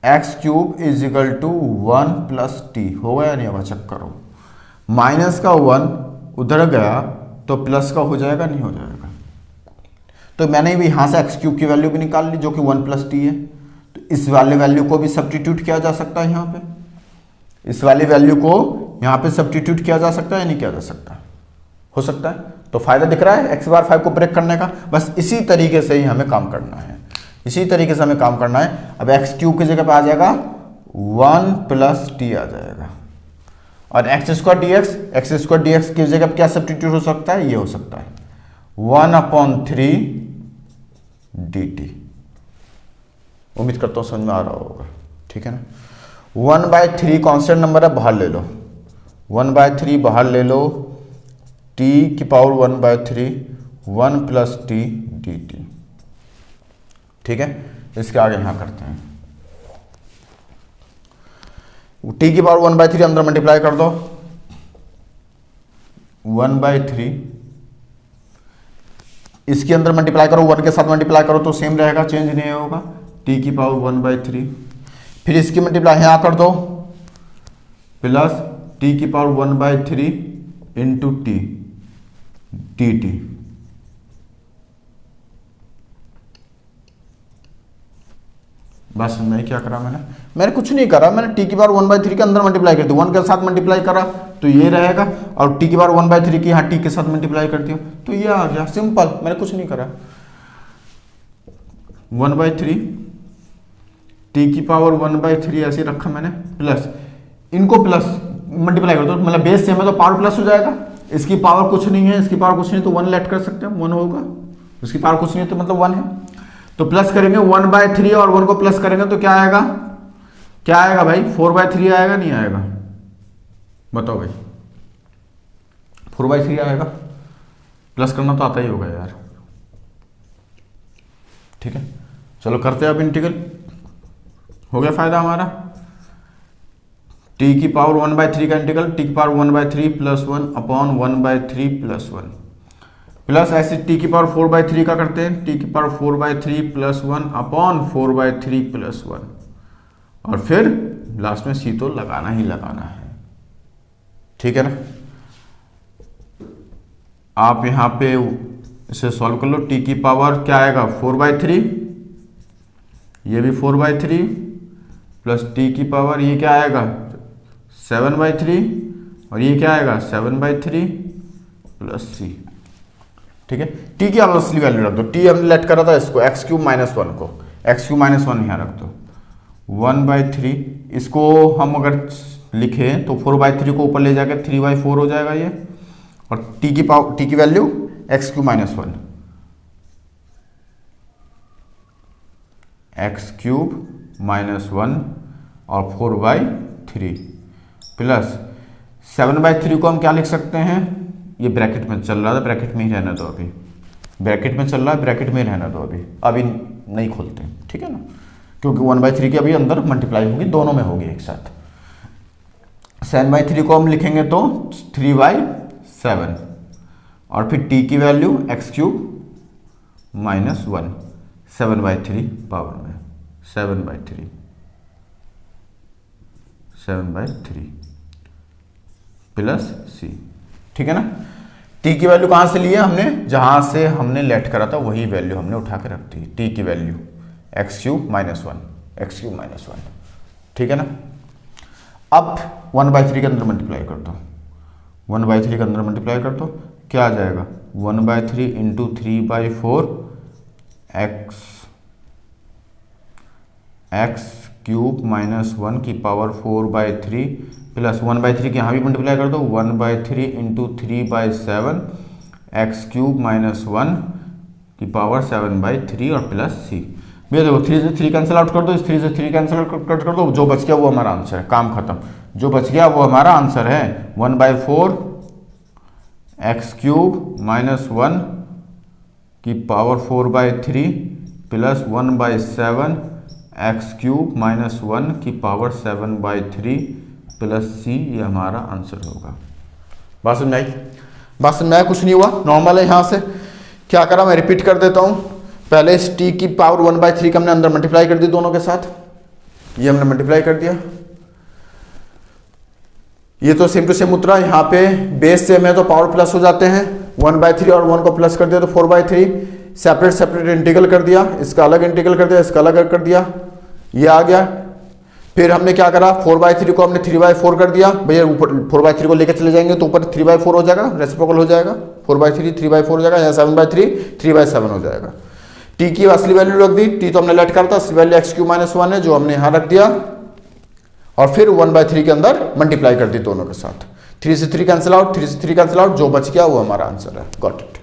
x cube is equal to 1 plus t, होगा या नहीं होगा, चेक करो। माइनस का 1 उधर गया तो प्लस का हो जाएगा, नहीं हो जाएगा। तो मैंने भी यहां से एक्स क्यूब की वैल्यू भी निकाल ली जो कि 1 प्लस टी है। तो इस वाले वैल्यू को भी सब्स्टिट्यूट किया जा सकता है यहां पे, इस वाली वैल्यू को यहां पे सब्स्टिट्यूट किया जा सकता है या नहीं किया जा सकता, हो सकता है। तो फायदा दिख रहा है एक्स बार 5 को ब्रेक करने का। बस इसी तरीके से ही हमें काम करना है, इसी तरीके से हमें काम करना है। अब एक्स क्यूब की जगह पे आ जाएगा 1 प्लस टी आ जाएगा, और एक्स स्क्वायर डी एक्स की जगह पे क्या सब्स्टिट्यूट हो सकता है, ये हो सकता है 1/3 डी टी। उम्मीद करता हूं समझ में आ रहा होगा, ठीक है ना। 1/3 कांस्टेंट नंबर है, बाहर ले लो, 1/3 बाहर ले लो, t की power 1/3 1 plus T D t, ठीक है। इसके आगे यहां करते हैं, t की पावर 1/3 अंदर मल्टीप्लाई कर दो, 1/3 इसके अंदर मल्टीप्लाई करो, 1 के साथ मल्टीप्लाई करो तो सेम रहेगा, चेंज नहीं होगा, t की पावर 1/3। फिर इसकी मल्टीप्लाई यहां कर दो, प्लस t की power 1/3 into T D T. बस मैं क्या करा, मैंने कुछ नहीं करा, मैंने t की पावर 1/3 के अंदर मल्टीप्लाई कर दी, 1 के साथ मल्टीप्लाई करा तो ये रहेगा, और t की पावर 1/3 की यहाँ t के साथ मल्टीप्लाई कर दिया तो ये आ गया, सिंपल, मैंने कुछ नहीं करा। 1/3 t की पावर 1/3 ऐसे रखा मैंने, प्लस इनको प्लस मल्टीप्लाई कर दो, मतलब बेस सेम है तो पावर प्लस हो जाएगा। इसकी पावर कुछ नहीं है, इसकी पावर कुछ नहीं तो 1 लेट कर सकते हैं, 1 होगा, इसकी पावर कुछ नहीं है तो मतलब 1 है। तो प्लस करेंगे 1/3 और 1 को प्लस करेंगे तो क्या आएगा, क्या आएगा भाई, 4/3 आएगा, नहीं आएगा, बताओ भाई, 4/3 आएगा। प्लस करना तो आता ही होगा यार, ठीक है। चलो करते हैं अब इंटीग्रल, हो गया फायदा हमारा। t की पावर 1/3 का इंटीग्रल, t की power 1/3 plus 1 upon 1/3 plus 1, plus ऐसे t की पावर 4/3 का करते हैं, t की पावर 4/3 प्लस 1 अपॉन 4/3 प्लस 1, और फिर लास्ट में c तो लगाना ही लगाना है, ठीक है ना। आप यहां पे इसे सॉल्व कर लो, t की पावर क्या आएगा 4/3, ये भी 4/3 प्लस t की पावर ये क्या आएगा 7/3, और ये क्या आएगा 7/3 प्लस c, ठीक है। t की आप असली वैल्यू रख दो, t हमने लेट करा था इसको x क्यूब माइनस 1 को, x क्यूब माइनस 1 यहाँ रख दो, 1/3 इसको हम अगर लिखे तो 4/3 को ऊपर ले जाकर 3/4 हो जाएगा ये, और t की पावर t की value x cube minus 1, x cube minus 1 और 4/3 प्लस 7/3 को हम क्या लिख सकते हैं, ये ब्रैकेट में चल रहा था, ब्रैकेट में ही रहना दो अभी, ब्रैकेट में चल रहा है, ब्रैकेट में ही रहना दो अभी नहीं खोलते, ठीक है ना, क्योंकि 1/3 की अभी अंदर मल्टीप्लाई होगी, दोनों में होगी एक साथ। 7/3 को हम लिखेंगे तो 3/7, और फिर t की value x cube minus 1 7/3 power में 7/3 प्लस c, ठीक है ना। t की वैल्यू कहां से ली है हमने, जहां से हमने लेट करा था वही वैल्यू हमने उठा के रख दी, t की वैल्यू x क्यूब माइनस 1, ठीक है ना। अब 1/3 के अंदर मल्टीप्लाई कर दो, 1/3 के अंदर मल्टीप्लाई कर दो, क्या आ जाएगा 1/3 इंटू 3/4 x क्यूब माइनस 1 की पावर 4/3 प्लस 1/3 के यहाँ भी मल्टीप्लाई कर दो, 1/3 इंटू 3/7 x क्यूब माइनस 1 की पावर 7/3 और प्लस c। भैया देखो 3 से 3 कैंसिल आउट कर दो, इस 3 से 3 कैंसिल आउट कर दो, जो बच गया वो हमारा आंसर है, काम खत्म, जो बच गया वो हमारा आंसर है 1/4 x क्यूब माइनस 1 की power 4/3 plus 1/7 x cube minus 1 की पावर 7/3 प्लस सी, ये हमारा आंसर होगा। बात समझ आई? बात समझ आया? कुछ नहीं हुआ, नॉर्मल है। यहाँ से क्या करा, मैं रिपीट कर देता हूँ। पहले इस टी की पावर 1/3 का हमने अंदर मल्टीप्लाई कर दी दोनों के साथ, ये हमने मल्टीप्लाई कर दिया। ये तो सेम टू सेम उतरा, यहाँ पे बेस सेम है तो पावर प्लस हो जाते हैं। 1/3 और 1 को प्लस कर दिया तो 4/3। सेपरेट सेपरेट इंटीग्रल कर दिया, इसका अलग इंटीग्रल कर दिया, इसका अलग कर दिया, ये आ गया। फिर हमने क्या करा, 4/3 को हमने 3/4 कर दिया। भैया ऊपर 4/3 को लेकर चले जाएंगे तो ऊपर 3/4 हो जाएगा, रेसिप्रोकल हो जाएगा। 4/3 3/4 हो जाएगा, यहाँ 7/3 3/7 हो जाएगा। टी की असली वैल्यू रख दी, टी तो हमने लेट करता, असली वैल्यू x³ - 1 है जो हमने यहाँ रख दिया, और फिर 1/3 के अंदर मल्टीप्लाई कर दी दोनों के साथ। 3 से 3 कैंसिल आउट, 3 से 3 कैंसिल आउट, जो बच गया वो हमारा आंसर है। Got it?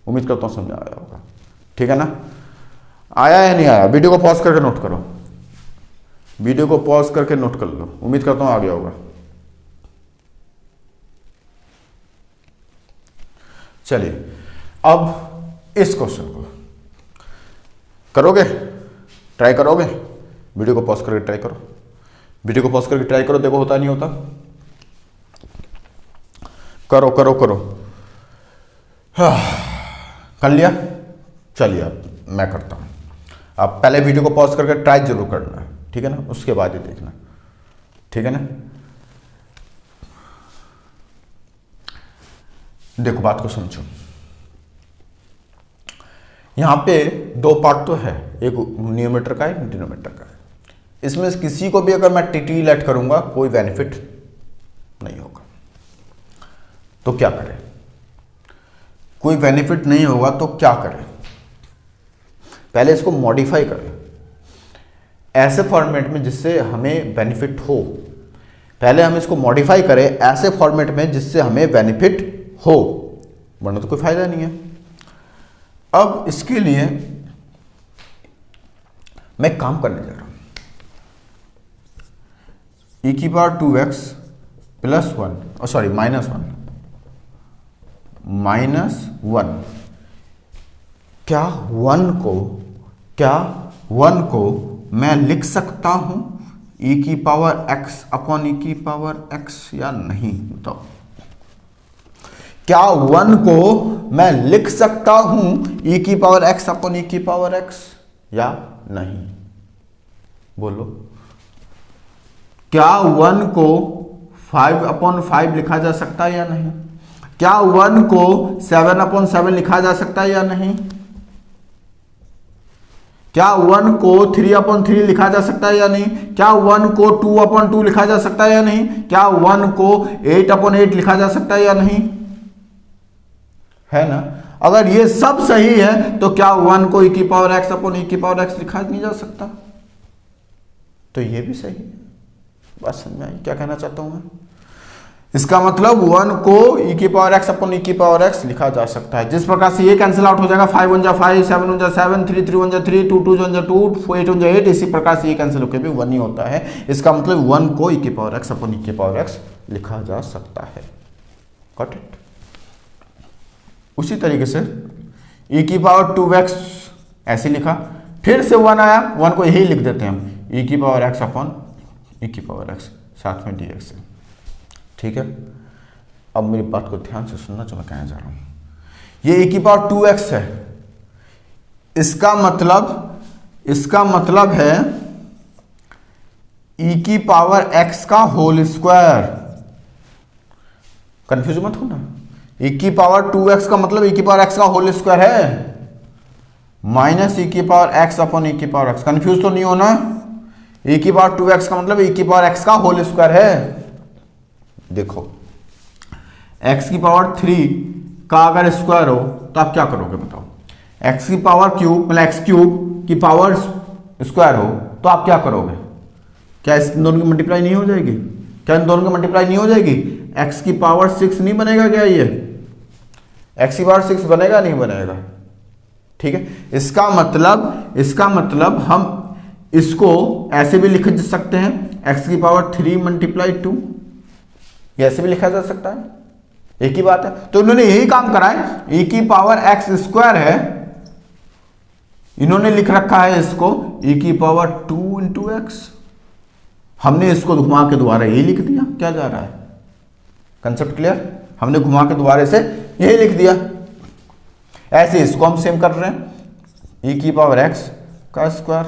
उम्मीद करता हूँ समझ आया होगा। ठीक है ना? आया या नहीं आया? वीडियो को पॉज करके नोट करो, वीडियो को पॉज करके नोट कर लो। उम्मीद करता हूँ आ गया होगा। चलिए अब इस क्वेश्चन को करोगे, ट्राई करोगे? वीडियो को पॉज करके ट्राई करो, वीडियो को पॉज करके ट्राई करो, देखो होता नहीं होता। करो करो करो। कर लिया? चलिए अब मैं करता हूं। आप पहले वीडियो को पॉज करके ट्राई जरूर करना है, ठीक है ना? उसके बाद ही देखना, ठीक है ना? देखो बात को समझो। यहां पे दो पार्ट तो है, एक न्यूमरेटर का है, डिनोमिनेटर का है। इसमें किसी को भी अगर मैं टी लेट करूंगा कोई बेनिफिट नहीं होगा, तो क्या करें? कोई बेनिफिट नहीं होगा तो क्या करें? पहले इसको मॉडिफाई करें ऐसे फॉर्मेट में जिससे हमें बेनिफिट हो। पहले हम इसको मॉडिफाई करें ऐसे फॉर्मेट में जिससे हमें बेनिफिट हो, वरना तो कोई फायदा नहीं है। अब इसके लिए मैं काम करने जा रहा हूं। e⁻²x + 1 सॉरी -1 क्या 1 को मैं लिख सकता हूं e⁻x/e⁻x या नहीं? बताओ, क्या 1 को मैं लिख सकता हूं e⁻x/e⁻x या नहीं? बोलो, क्या 1 को 5/5 लिखा जा सकता है या नहीं? क्या 1 को 7/7 लिखा जा सकता है या नहीं? क्या 1 को 3/3 लिखा जा सकता है या नहीं? क्या 1 को 2/2 लिखा जा सकता है या नहीं? क्या 1 को 8/8 लिखा जा सकता है या नहीं? है ना? अगर ये सब सही है तो क्या 1 को e⁻x/e⁻x लिखा नहीं जा सकता? तो ये भी सही है। बस समझ में आई क्या कहना चाहता हूं मैं? इसका मतलब 1 को e⁻x/e⁻x लिखा जा सकता है। जिस प्रकार से ये कैंसिल आउट हो जाएगा, 5 1 5, 7 1 7, 3 3 1 3, 2 2 1 2, 8 1 8, इसी प्रकार से ये कैंसिल होकर भी 1 ही होता है। इसका मतलब 1 को e⁻x/e⁻x लिखा जा सकता है। Got it? उसी तरीके से e⁻2x ऐसे लिखा, फिर से 1 आया, 1 को यही लिख देते हैं हम e⁻x/e⁻x साथ में dx है। ठीक है? अब मेरी बात को ध्यान से सुनना जो मैं कहना चाह रहा हूं। ये e⁻2x है, इसका मतलब है e⁻x का होल स्क्वायर। कंफ्यूज मत होना, e⁻2x का मतलब e⁻x का होल स्क्वायर है, माइनस e⁻x/e⁻x। कंफ्यूज तो नहीं होना। e⁻2x का मतलब e⁻x का होल स्क्वायर है। देखो, x³ का अगर स्क्वायर हो तो आप क्या करोगे? बताओ, x³ मतलब x³ की पावर स्क्वायर हो तो आप क्या करोगे? क्या इस दोनों की मल्टीप्लाई नहीं हो जाएगी? क्या इन दोनों की मल्टीप्लाई नहीं हो जाएगी? x⁻6 नहीं बनेगा क्या? ये x⁻6 बनेगा नहीं बनेगा? ठीक है? इसका मतलब हम इसको ऐसे भी लिख सकते हैं, x³ × 2, ऐसे भी लिखा जा सकता है, एक ही बात है। तो इन्होंने यही काम करा है, e⁻x² है, इन्होंने लिख रखा है इसको e की पावर 2 इंटू एक्स। हमने इसको घुमा के दोबारा यही लिख दिया, क्या जा रहा है, कंसेप्ट क्लियर, हमने घुमा के दोबारा से यही लिख दिया। ऐसे इसको हम सेम कर रहे हैं, e की पावर x का स्क्वायर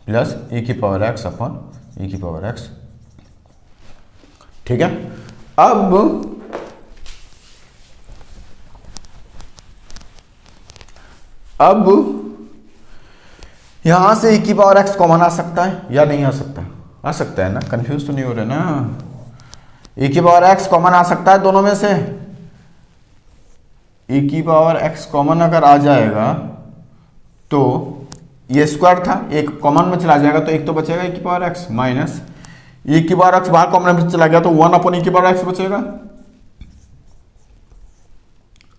प्लस e की पावर x अपॉन e की पावर x। ठीक है, अब यहां से e की पावर x कॉमन आ सकता है या नहीं आ सकता? आ सकता है ना, कंफ्यूज तो नहीं हो रहे ना। e की पावर x कॉमन आ सकता है दोनों में से। e की पावर x कॉमन अगर आ जाएगा तो ये स्क्वायर था, एक कॉमन में चला जाएगा तो एक तो बचेगा e की पावर x माइनस e की पावर x बाहर कॉमन में चला गया तो 1 अपॉन e की पावर x बचेगा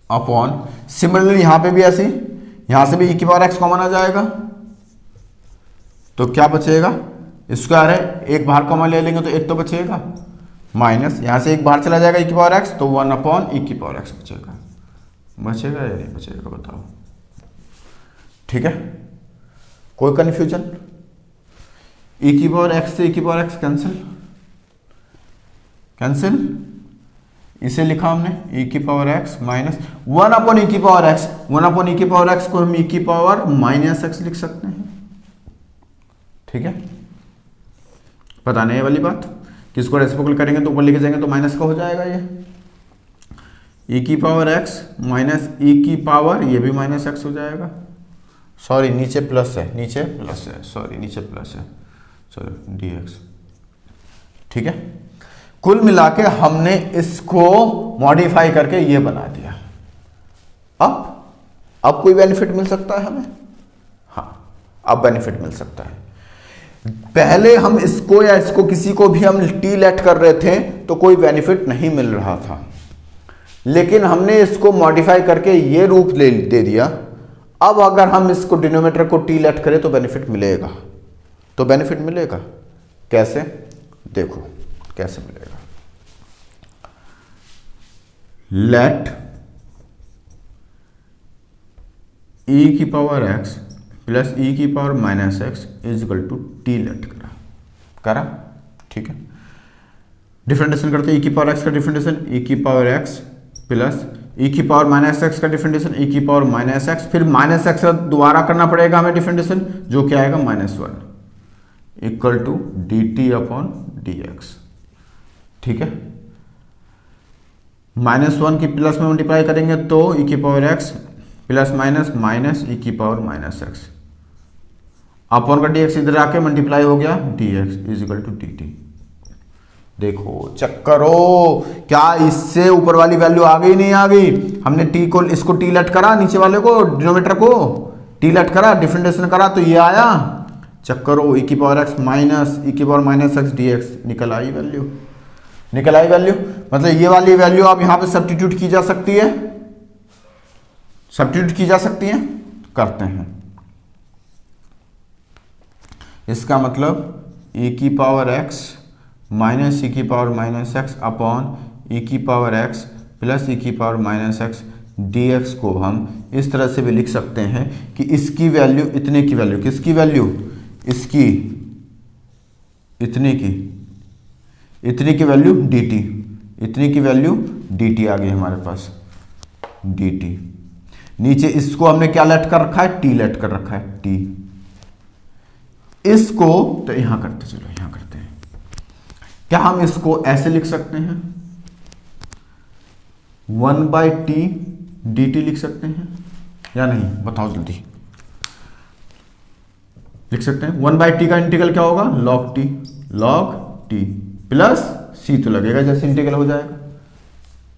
अपॉन, सिमिलरली यहां पे भी ऐसे, यहां से भी e की पावर x कॉमन आ जाएगा तो क्या बचेगा, स्क्वायर है, एक बाहर कॉमन ले लेंगे तो एक तो बचेगा माइनस, यहां से एक बाहर चला जाएगा e की पावर x तो 1 अपॉन e की पावर x बचेगा। बचेगा या नहीं बचेगा बताओ? ठीक है, कोई कंफ्यूजन? e की पावर x से e की पावर x कैंसिल, इसे लिखा हमने e की power x minus 1 upon e की पावर x, 1 अपॉन e की पावर x को हम e की पावर माइनस x लिख सकते हैं। ठीक है, पता नहीं ये वाली बात, किसको रेसिप्रोकल करेंगे तो ऊपर लेके जाएंगे तो माइनस का हो जाएगा ये e की पावर x माइनस e की पावर, ये भी माइनस x हो जाएगा, सॉरी नीचे प्लस है, नीचे प्लस है, सॉरी नीचे प्लस है, सॉरी dx। ठीक है, कुल मिला के हमने इसको मॉडिफाई करके ये बना दिया। अब कोई बेनिफिट मिल सकता है हमें? हाँ, अब बेनिफिट मिल सकता है। पहले हम इसको या इसको किसी को भी हम टी लेट कर रहे थे तो कोई बेनिफिट नहीं मिल रहा था, लेकिन हमने इसको मॉडिफाई करके ये रूप दे दिया। अब अगर हम इसको डिनोमिनेटर को टी लेट करें तो बेनिफिट मिलेगा, तो बेनिफिट मिलेगा कैसे, देखो कैसे मिलेगा। लेट e की पावर x प्लस e की power minus x is equal to t let करा। ठीक है, डिफरेंशिएशन करते हैं, e की पावर x का डिफरेंशिएशन e की पावर x प्लस e की पावर माइनस x का डिफरेंशिएशन e की पावर माइनस x, फिर माइनस x दोबारा करना पड़ेगा हमें डिफरेंशिएशन, जो क्या आएगा -1 equal to d t upon d x. ठीक है, -1 की प्लस में मल्टीप्लाई करेंगे तो e की power x plus minus minus e की पावर माइनस x अपॉन का dx इधर आके मल्टीप्लाई हो गया dx is equal to dt। देखो चेक करो, क्या इससे ऊपर वाली वैल्यू आ गई नहीं आ गई? हमने t को, इसको t लेट करा, नीचे वाले को डिनोमिनेटर को t लेट करा, डिफरेंशिएशन करा तो ये आया। चेक करो, e की पावर x माइनस e की पावर माइनस x dx, निकल आई वैल्यू, निकल आई वैल्यू। मतलब ये वाली वैल्यू आप यहां पे सब्स्टिट्यूट की जा सकती है, सब्स्टिट्यूट की जा सकती है, करते हैं। इसका मतलब e की पावर x माइनस e की power minus x upon e की पावर x प्लस e की पावर माइनस x dx को हम इस तरह से भी लिख सकते हैं कि इसकी वैल्यू, इतने की वैल्यू, किसकी वैल्यू, इसकी, इतने की, इतने की वैल्यू dt, इतने की वैल्यू dt आ गई हमारे पास, dt। नीचे इसको हमने क्या लेट कर रखा है, t लेट कर रखा है, t। इसको तो यहां करते, चलो यहां करते हैं। क्या हम इसको ऐसे लिख सकते हैं, 1/t dt लिख सकते हैं या नहीं, बताओ जल्दी। लिख सकते हैं। 1/t का इंटीग्रल क्या होगा, log t प्लस c तो लगेगा जैसे इंटीग्रल हो जाएगा।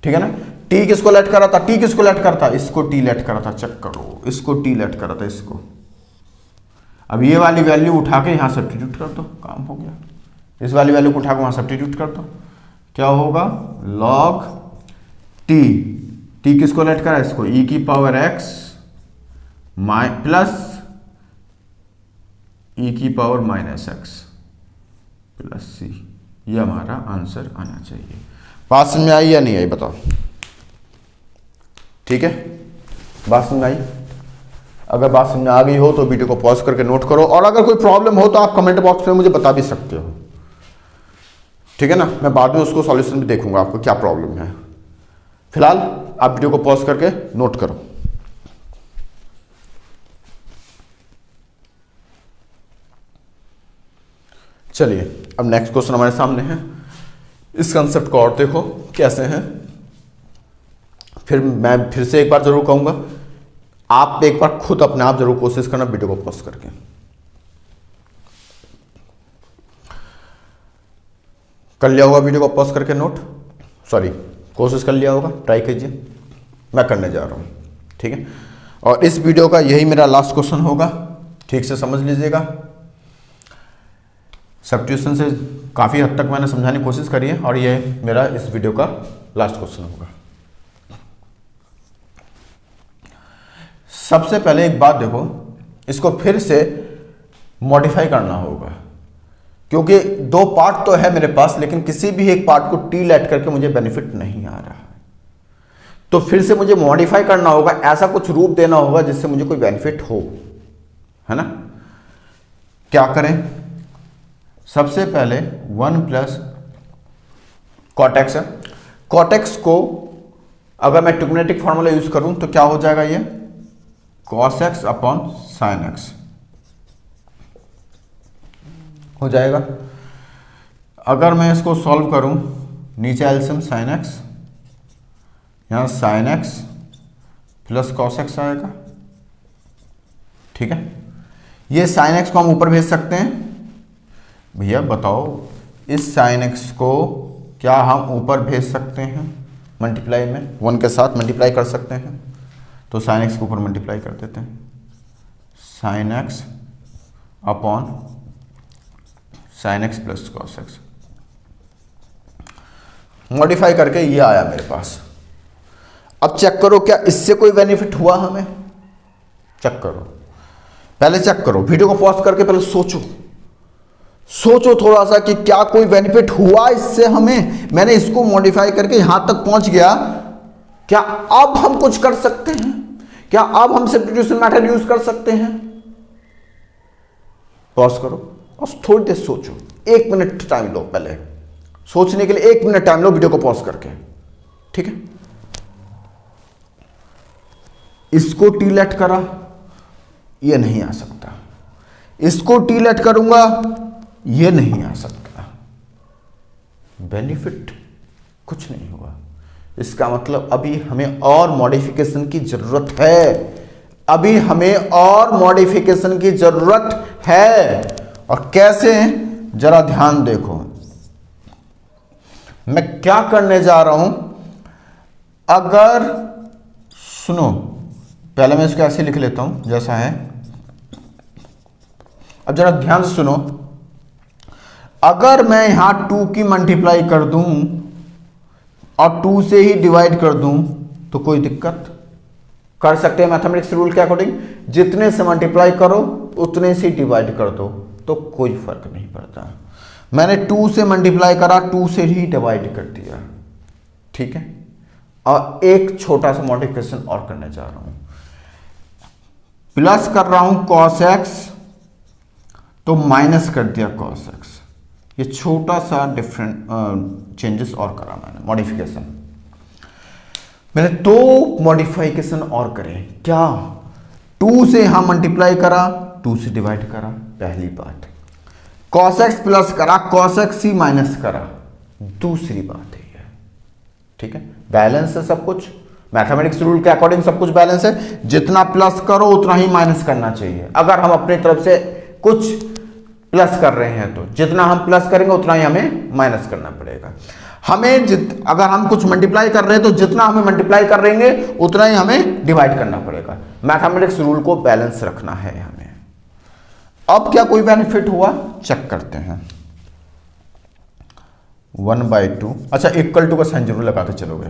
ठीक है ना, t किसको लेट करा था, t किसको लेट करता, इसको t लेट करा था, चेक करो, इसको t लेट करा था, इसको। अब ये वाली वैल्यू उठा के यहां सब्स्टिट्यूट कर दो, काम हो गया। इस वाली वैल्यू को उठा के वहां सब्स्टिट्यूट कर दो, क्या होगा, log t किसको लेट करा, इसको, e की पावर x प्लस e की power minus x plus c। ये हमारा आंसर आना चाहिए। बात समझ में आई या नहीं आई बताओ? ठीक है, बात समझ में आई? अगर बात समझ में आ गई हो तो वीडियो को पॉज करके नोट करो, और अगर कोई प्रॉब्लम हो तो आप कमेंट बॉक्स में मुझे बता भी सकते हो, ठीक है ना। मैं बाद में उसको सॉल्यूशन भी देखूंगा आपको क्या प्रॉब्लम है। फिलहाल आप वीडियो को पॉज करके नोट करो। चलिए अब नेक्स्ट क्वेश्चन हमारे सामने है। इस कंसेप्ट को और देखो कैसे है। मैं फिर से एक बार जरूर कहूंगा, आप एक बार खुद अपने आप जरूर कोशिश करना वीडियो को पॉज करके। कर लिया होगा वीडियो को पॉज करके नोट, सॉरी कोशिश कर लिया होगा, ट्राई कीजिए। मैं करने जा रहा हूं, ठीक है। और इस वीडियो का यही मेरा लास्ट क्वेश्चन होगा, ठीक से समझ लीजिएगा। सब्स्टिट्यूशन से काफ़ी हद तक मैंने समझाने की कोशिश करी है, और ये मेरा इस वीडियो का लास्ट क्वेश्चन होगा। सबसे पहले एक बात देखो, इसको फिर से मॉडिफाई करना होगा, क्योंकि दो पार्ट तो है मेरे पास, लेकिन किसी भी एक पार्ट को टी लेट करके मुझे बेनिफिट नहीं आ रहा है। तो फिर से मुझे मॉडिफाई करना होगा, ऐसा कुछ रूप देना होगा जिससे मुझे कोई बेनिफिट हो, है ना। क्या करें? सबसे पहले 1 प्लस कॉटेक्स है। कॉटेक्स को अगर मैं ट्रिग्नोमेट्रिक फॉर्मूला यूज करूं तो क्या हो जाएगा, ये cos x upon sine x हो जाएगा। अगर मैं इसको सॉल्व करूं, नीचे एलसीएम साइन x, यहां sine x plus cos x आएगा, ठीक है। ये साइन x को हम ऊपर भेज सकते हैं। भैया बताओ, इस साइन x को क्या हम ऊपर भेज सकते हैं मल्टीप्लाई में, 1 के साथ मल्टीप्लाई कर सकते हैं। तो साइन x के ऊपर मल्टीप्लाई कर देते हैं, sine x upon sine x plus cos x। Modify करके ये आया मेरे पास। अब चेक करो क्या इससे कोई बेनिफिट हुआ हमें, चेक करो। पहले चेक करो, वीडियो को पॉज करके पहले सोचो थोड़ा सा कि क्या कोई बेनिफिट हुआ इससे हमें। मैंने इसको मॉडिफाई करके यहां तक पहुंच गया, क्या अब हम कुछ कर सकते हैं? क्या अब हम सब्स्टिट्यूशन मेथड यूज कर सकते हैं? पॉज करो और थोड़ी देर सोचो, 1 मिनट टाइम लो, पहले सोचने के लिए 1 मिनट टाइम लो वीडियो को पॉज करके, ठीक है। इसको टी लेट करा, ये नहीं आ सकता। इसको टी लेट करूंगा, ये नहीं आ सकता। बेनिफिट कुछ नहीं हुआ। इसका मतलब अभी हमें और मॉडिफिकेशन की जरूरत है, अभी हमें और मॉडिफिकेशन की जरूरत है। और कैसे, जरा ध्यान देखो मैं क्या करने जा रहा हूं। अगर सुनो, पहले मैं इसको ऐसे लिख लेता हूं जैसा है। अब जरा ध्यान से सुनो, अगर मैं यहां 2 की मल्टीप्लाई कर दूं और 2 से ही डिवाइड कर दूं तो कोई दिक्कत? कर सकते हैं मैथमेटिक्स रूल के अकॉर्डिंग, जितने से मल्टीप्लाई करो उतने से डिवाइड कर दो तो कोई फर्क नहीं पड़ता। मैंने 2 से मल्टीप्लाई करा, 2 से ही डिवाइड कर दिया, ठीक है। और एक छोटा सा मॉडिफिकेशन और करने जा रहा हूं, प्लस कर रहा हूं cos x तो माइनस कर दिया cos x। ये छोटा सा डिफरेंट चेंजेस और करा मैंने, मॉडिफिकेशन मैंने 2 मॉडिफिकेशन और करे। क्या? 2 से यहां मल्टीप्लाई करा, 2 से डिवाइड करा, पहली बात। cos x प्लस करा, cos x ही माइनस करा, दूसरी बात है ये, ठीक है। बैलेंस है सब कुछ, मैथमेटिक्स रूल के अकॉर्डिंग सब कुछ बैलेंस है। जितना प्लस करो उतना ही माइनस करना चाहिए। अगर हम अपनी तरफ से कुछ प्लस कर रहे हैं तो जितना हम प्लस करेंगे उतना ही हमें माइनस करना पड़ेगा। हमें अगर हम कुछ मल्टीप्लाई कर रहे हैं तो जितना हमें मल्टीप्लाई कर रहेंगे उतना ही हमें डिवाइड करना पड़ेगा। मैथमेटिक्स रूल को बैलेंस रखना है हमें। अब क्या कोई बेनिफिट हुआ, चेक करते हैं। 1/2, अच्छा इक्वल टू का साइन जरूर लगाते चलोगे,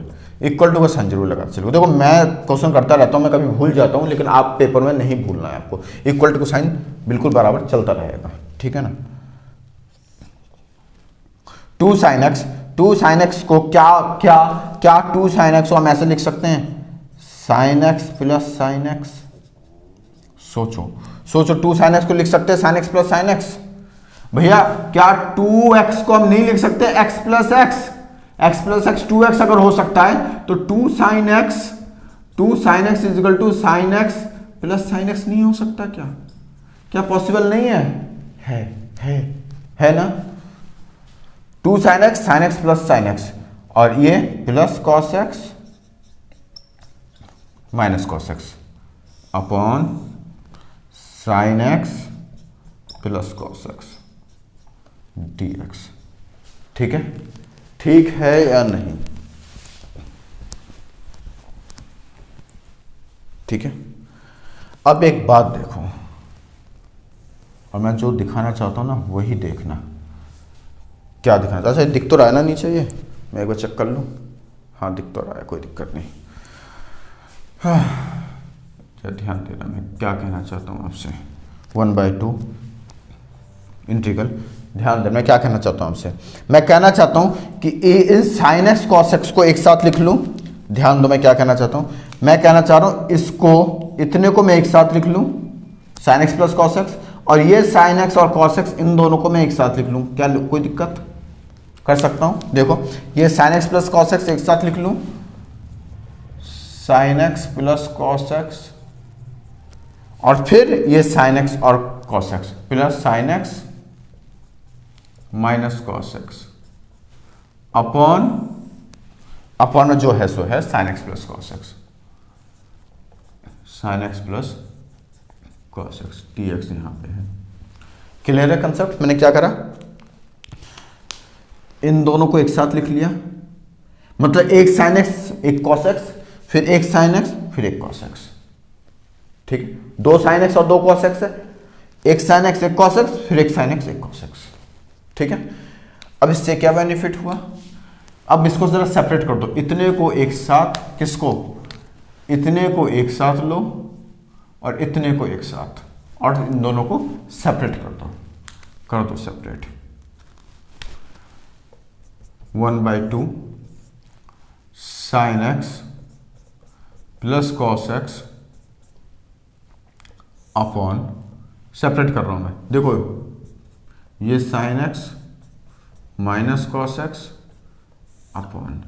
इक्वल टू का साइन जरूर लगाते चलोगे। देखो मैं क्वेश्चन करता रहता हूं, मैं कभी भूल जाता हूं, लेकिन आप पेपर में नहीं भूलना है आपको। इक्वल टू का साइन बिल्कुल बराबर चलता रहेगा, ठीक है ना। 2 sin x, 2 sin x को क्या 2 sin x को हम ऐसे लिख सकते हैं, sin x plus sin x सोचो सोचो, 2 sin x को लिख सकते हैं sin x plus sin x? भैया क्या 2x को हम नहीं लिख सकते x plus x? x plus x 2x अगर हो सकता है तो 2 sin x is equal to sin x plus sin x नहीं हो सकता क्या? क्या पॉसिबल नहीं है? है ना? 2 sin x plus sin x और ये plus cos x minus cos x upon sin x plus cos x dx। ठीक है? ठीक है या नहीं? ठीक है। अब एक बात देखो, और मैं जो दिखाना चाहता हूं ना वही देखना। क्या दिखाना? अच्छा दिख तो रहा है ना नीचे, ये मैं एक बार चेक कर लूं। हाँ दिख तो रहा है, कोई दिक्कत नहीं। हाँ ध्यान देना, मैं क्या कहना चाहता हूँ आपसे। 1/2 इंटीग्रल, ध्यान देना मैं क्या कहना चाहता हूँ आपसे। मैं कहना चाहता हूँ कि इन साइन एक्स कॉस एक्स को एक साथ लिख लूँ। ध्यान दो मैं क्या कहना चाहता हूँ। मैं कहना चाह रहा हूँ इसको, इतने को मैं एक साथ लिख लूँ sign x plus cos x, और ये साइन एक्स और कॉस एक्स इन दोनों को मैं एक साथ लिख लूँ। क्या कोई दिक्कत? कर सकता हूँ। देखो ये sine x plus cos x एक साथ लिख लूँ, sign x plus cos x, और फिर ये साइन एक्स और cos x plus sign x minus cos x upon जो है सो है sign x plus cos x, sign x plus cos x dx यहां पे है। क्लियर है कंसेप्ट? मैंने क्या करा, इन दोनों को एक साथ लिख लिया, मतलब एक साइन एक्स एक कॉस एक्स, फिर एक साइन एक्स फिर एक कॉस एक्स। ठीक है, 2 साइन एक्स और 2 कॉस एक्स है, एक साइन एक्स एक कॉस एक्स, फिर एक साइन एक्स एक कॉस एक्स। ठीक है, अब इससे क्या बेनिफिट हुआ? अब इसको जरा सेपरेट कर दो, इतने को एक साथ, किसको? इतने को एक साथ लो और इतने को एक साथ, और इन दोनों को सेपरेट कर दो separate. 1/2 sign x plus cos x upon, separate कर रहा हूं मैं, देखो ये sine x minus cos x upon,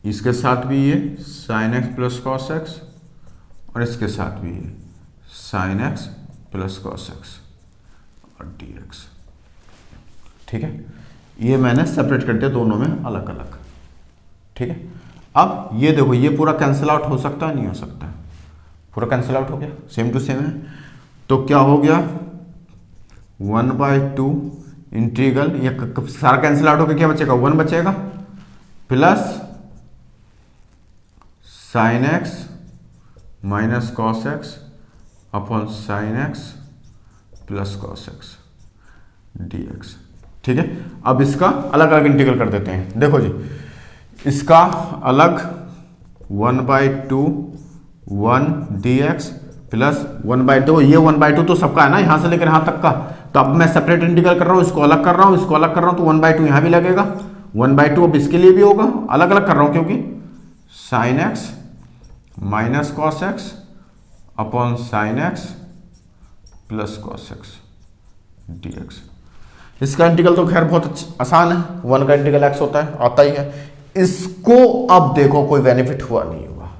इसके साथ भी ये sine x plus cos x, और इसके साथ भी ये sine x plus cos x और dx। ठीक है, ये मैंने सेपरेट कर दिया दोनों में अलग अलग। ठीक है, अब ये देखो ये पूरा कैंसिल आउट हो सकता है? नहीं हो सकता, पूरा कैंसिल आउट हो गया, सेम टू सेम है। तो क्या हो गया, 1/2 इंटीग्रल, ये सारा कैंसिल आउट होकर क्या बचेगा? 1 बचेगा, plus sign x minus cos x upon sine x plus cos x dx। ठीक है, अब इसका अलग अलग इंटीग्रल कर देते हैं। देखो जी, इसका अलग 1/2 1 dx प्लस 1/2, ये 1/2 तो सबका है ना, यहां से लेकर यहां तक का। तो अब मैं सेपरेट इंटीग्रल कर रहा हूं, इसको अलग कर रहा हूं, इसको अलग कर रहा हूं, तो 1/2 यहां भी लगेगा, 1/2 अब इसके लिए भी होगा, अलग अलग कर रहा हूं क्योंकि sign x minus cos x upon sine x plus cos x dx। इसका इंटीग्रल तो खैर बहुत आसान है, 1 का इंटीग्रल x होता है, आता ही है। इसको अब देखो कोई बेनिफिट हुआ नहीं हुआ,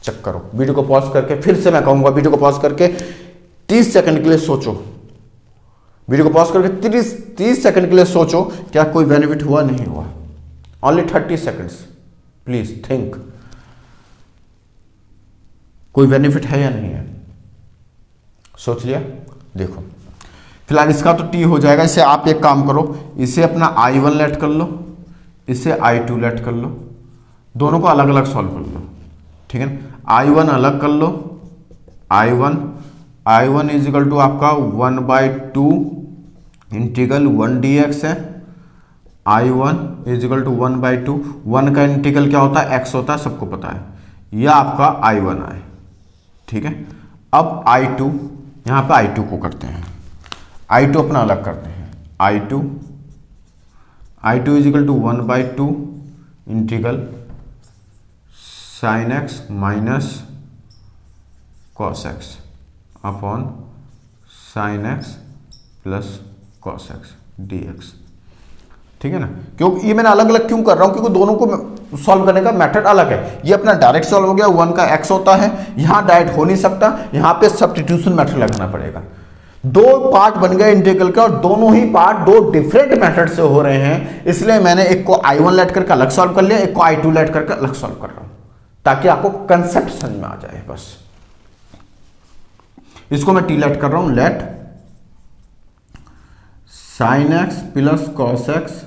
चेक करो। वीडियो को पॉज करके, फिर से मैं कहूंगा वीडियो को पॉज करके 30 सेकंड के लिए सोचो, वीडियो को पॉज करके 30 सेकंड के लिए सोचो, क्या कोई बेनिफिट हुआ नहीं हुआ? ओनली 30 सेकंड्स, प्लीज थिंक, कोई बेनिफिट है या नहीं है? सोच लिया? देखो फिलहाल इसका तो t हो जाएगा, इसे आप एक काम करो, इसे अपना I1 लेट कर लो, इसे I2 लेट कर लो, दोनों को अलग अलग सॉल्व कर लो। ठीक है, I1 अलग कर लो, I1 इज इक्वल टू आपका 1/2 इंटीग्रल 1 dx है। I1 इज इक्वल टू 1/2, 1 का इंटीग्रल क्या होता है? x होता है, सबको पता है, यह आपका I1 है। ठीक है, अब I2, यहां पे I2 को करते हैं, I2 अपना अलग करते हैं, I2 is equal to 1/2 integral sine x minus cos x upon sine x plus cos x d x. ठीक है ना, क्योंकि ये मैंने अलग अलग क्यों कर रहा हूं, क्योंकि दोनों को सॉल्व करने का मेथड अलग है। ये अपना डायरेक्ट सॉल्व हो गया, 1 का x होता है, यहां डायरेक्ट हो नहीं सकता, यहां पे सब्स्टिट्यूशन मेथड लगाना पड़ेगा। दो पार्ट बन गए इंटीग्रल के, और दोनों ही पार्ट दो डिफरेंट मेथड से हो रहे हैं, इसलिए मैंने एक को I1 लेट करके अलग सॉल्व कर लिया, एक को I2 लेट करके अलग सॉल्व कर रहा हूं, ताकि आपको कंसेप्ट समझ में आ जाए। बस इसको मैं टी लेट कर रहा हूं, let sine x plus cos x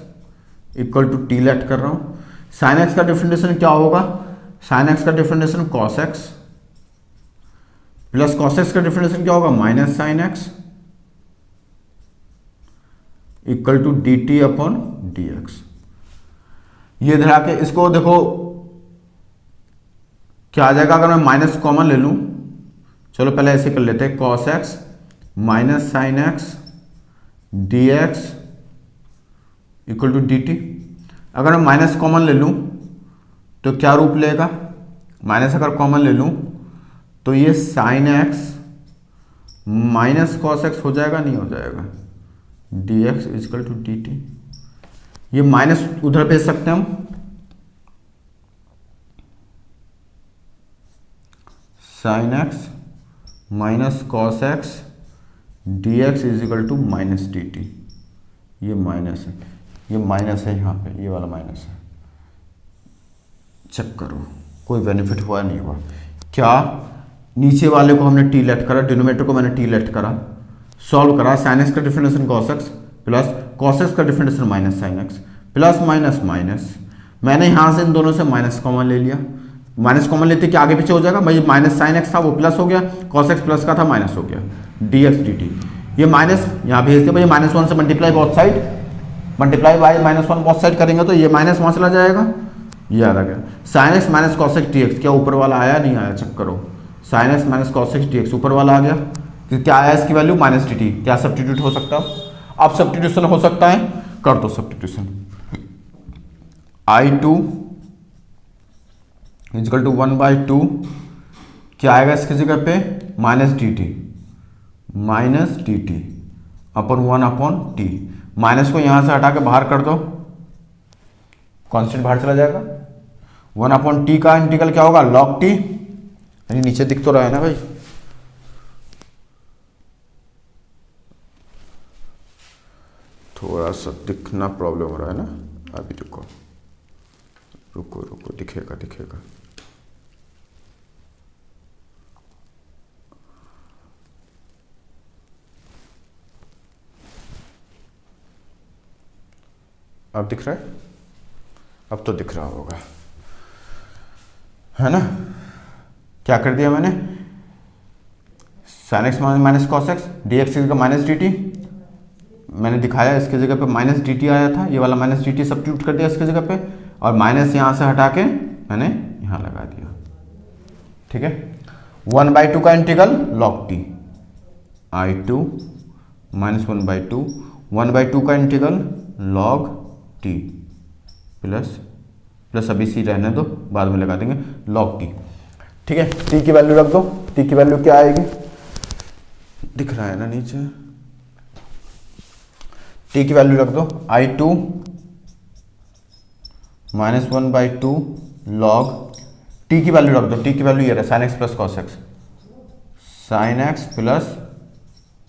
equal to t let कर रहा हूं। साइन एक्स का डिफरेंशिएशन क्या होगा, साइन एक्स का differentiation cos x plus cos x का डिफरेंशिएशन क्या होगा, minus sine x equal to d t upon d x. ये धरा के इसको देखो क्या आ जाएगा, अगर मैं माइनस कॉमन ले लूं, चलो पहले ऐसे कर लेते हैं, cos x minus sine x d x equal to d t. अगर मैं माइनस कॉमन ले लूं तो क्या रूप लेगा, माइनस अगर कॉमन ले लूं तो ये sine x minus cos x हो जाएगा, नहीं हो जाएगा, d x equal to d t. ये माइनस उधर भेज सकते हैं हम, sine x minus cos x d x is equal to minus d t. ये माइनस है, ये माइनस है, यहाँ पे ये वाला माइनस है। चेक करो कोई बेनिफिट हुआ नहीं हुआ। क्या नीचे वाले को हमने टी लेट करा, डिनोमिनेटर को मैंने टी लेट करा, सॉल्व करा, साइन एक्स का differentiation cos x plus cos x का differentiation minus sine x plus minus minus. मैंने यहाँ से इन दोनों से माइनस कॉमन ले लिया, माइनस कॉमन लेते कि आगे पीछे हो जाएगा भाई, माइनस साइन एक्स था वो प्लस हो गया, कॉस एक्स प्लस का था माइनस हो गया, डी एक्स डी टी। ये माइनस यहाँ भेज दिया भाई, माइनस 1 से multiply both side, multiply by minus 1 both side करेंगे तो ये माइनस वहाँ चला जाएगा, ये आ गया। Sign x minus cos x d x, क्या ऊपर वाला आया नहीं आया, चेक करो, sign x minus cos x d x ऊपर वाला आ गया, क्या आया इसकी वैल्यू माइनस डी टी। क्या सब्स्टिट्यूट हो सकता है, अब सब्स्टिट्यूशन हो सकता है, कर दो सब्स्टिट्यूशन। I2 इक्वल टू 1/2 क्या आएगा इसकी जगह पे, minus d t, minus d t upon 1 upon t. Minus को यहां से हटा के बाहर कर दो, कांस्टेंट बाहर चला जाएगा। 1 अपॉन टी का इंटीग्रल क्या होगा, लॉग टी, यानी नीचे दिख तो रहा है ना भाई, थोड़ा सा दिखना प्रॉब्लम हो रहा है ना, अभी रुको रुको रुको, दिखेगा दिखेगा। अब दिख रहा है, अब तो दिख रहा होगा, है ना। क्या कर दिया मैंने, sign x minus cos x d x का माइनस डी टी मैंने दिखाया, इसकी जगह पे माइनस डी टी आया था, ये वाला माइनस डी टी सब्स्टिट्यूट कर दिया इसकी जगह पे, और माइनस यहाँ से हटा के मैंने यहाँ लगा दिया। ठीक है, 1/2 का integral log T, I2 minus 1/2, 1/2 का integral log T plus plus अभी सी रहने दो, बाद में लगा देंगे, लॉग टी। ठीक है, टी की वैल्यू रख दो, टी की वैल्यू क्या आएगी, दिख रहा है ना नीचे, टी की वैल्यू रख दो, I2 माइनस 1/2 लॉग टी की वैल्यू रख दो, टी की वैल्यू ये रहा, sign x plus cos x, sign x plus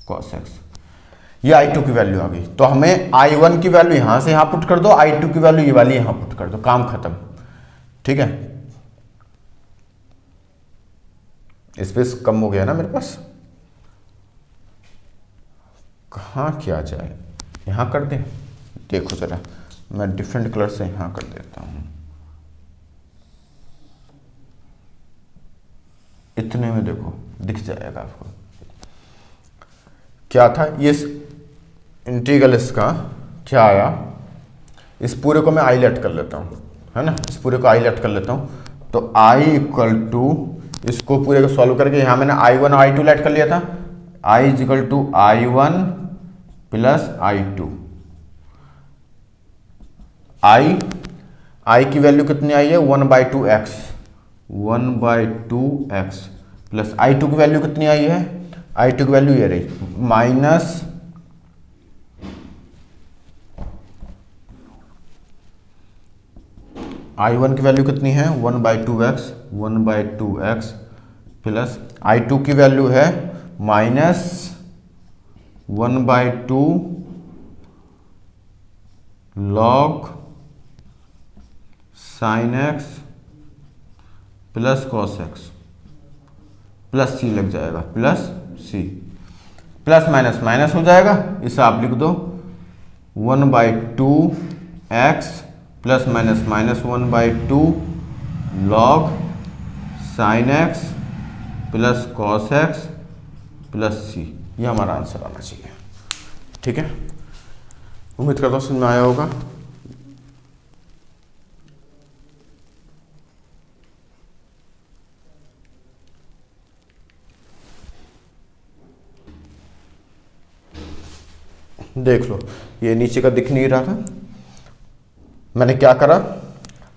cos x, ये I2 की वैल्यू आ गई। तो हमें I1 की वैल्यू यहां से यहां पुट कर दो, I2 की वैल्यू ये वाली यहां पुट कर दो, काम खत्म। ठीक है, स्पेस कम हो गया ना मेरे पास, कहाँ किया जाए, यहां कर दें, देखो जरा मैं डिफरेंट कलर से यहां कर देता हूं, इतने में देखो दिख जाएगा आपको। क्या था ये इंटीग्रल, इसका क्या आया, इस पूरे को मैं आई लेट कर लेता हूँ, है ना, इस पूरे को आई लेट कर लेता हूँ, तो I इक्वल टू, इसको पूरे को सॉल्व करके यहाँ मैंने I1 और I2 लेट कर लिया था, I equal to I1 plus I2, I की वैल्यू कितनी आई है 1/2x, 1/2x प्लस I2 की वैल्यू कितनी आई है I2 की वैल्यू ये रही माइनस I1 की वैल्यू कितनी है 1/2x 1/2x प्लस I2 की वैल्यू है minus 1/2 log sin x plus cos x plus c लग जाएगा plus c, plus minus minus हो जाएगा, इसे आप लिख दो 1/2x plus minus minus 1/2 log sin x plus cos x plus c, ये हमारा आंसर आना चाहिए। ठीक है, उम्मीद करता हूँ समझ में आया होगा। देख लो, ये नीचे का दिख नहीं रहा था, मैंने क्या करा,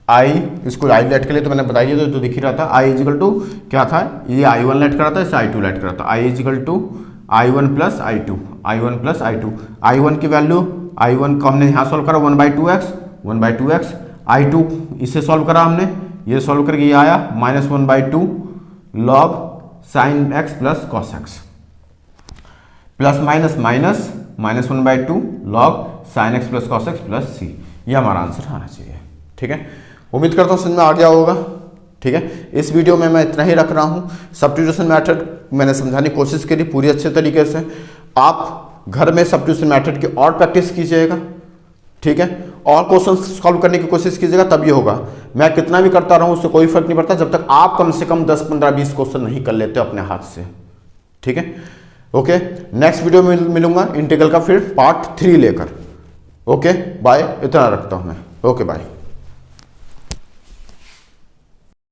आई इसको आई लेट के लिए तो मैंने बताइए तो दिख ही रहा था, आई इजिकल टू क्या था, ये I1 लेट करा था, इसे I2 लेट करा था, I equal to I1 plus I2, I1 plus I2, I1 की वैल्यू I1 को हमने यहाँ सॉल्व करा 1/2x, I2 इसे सॉल्व करा हमने, ये सॉल्व करके ये आया minus 1/2 log sin x plus cos x plus minus minus minus 1/2 log sin x plus cos x plus c, ये हमारा आंसर आना चाहिए। ठीक है, उम्मीद करता हूँ समझ में आ गया होगा। ठीक है, इस वीडियो में मैं इतना ही रख रहा हूँ। सब्स्टिट्यूशन मेथड मैंने समझाने की कोशिश करी पूरी अच्छे तरीके से, आप घर में सब्स्टिट्यूशन मेथड की और प्रैक्टिस कीजिएगा। ठीक है, और क्वेश्चन सॉल्व करने की कोशिश कीजिएगा, तभी होगा। मैं कितना भी करता रहूँ उससे कोई फर्क नहीं पड़ता जब तक आप कम से कम 10, 15, 20 क्वेश्चन नहीं कर लेते अपने हाथ से। ठीक है, ओके, नेक्स्ट वीडियो में मिलूंगा इंटीग्रल का फिर पार्ट 3 लेकर। ओके बाय, इतना रखता हूँ मैं। Okay bye.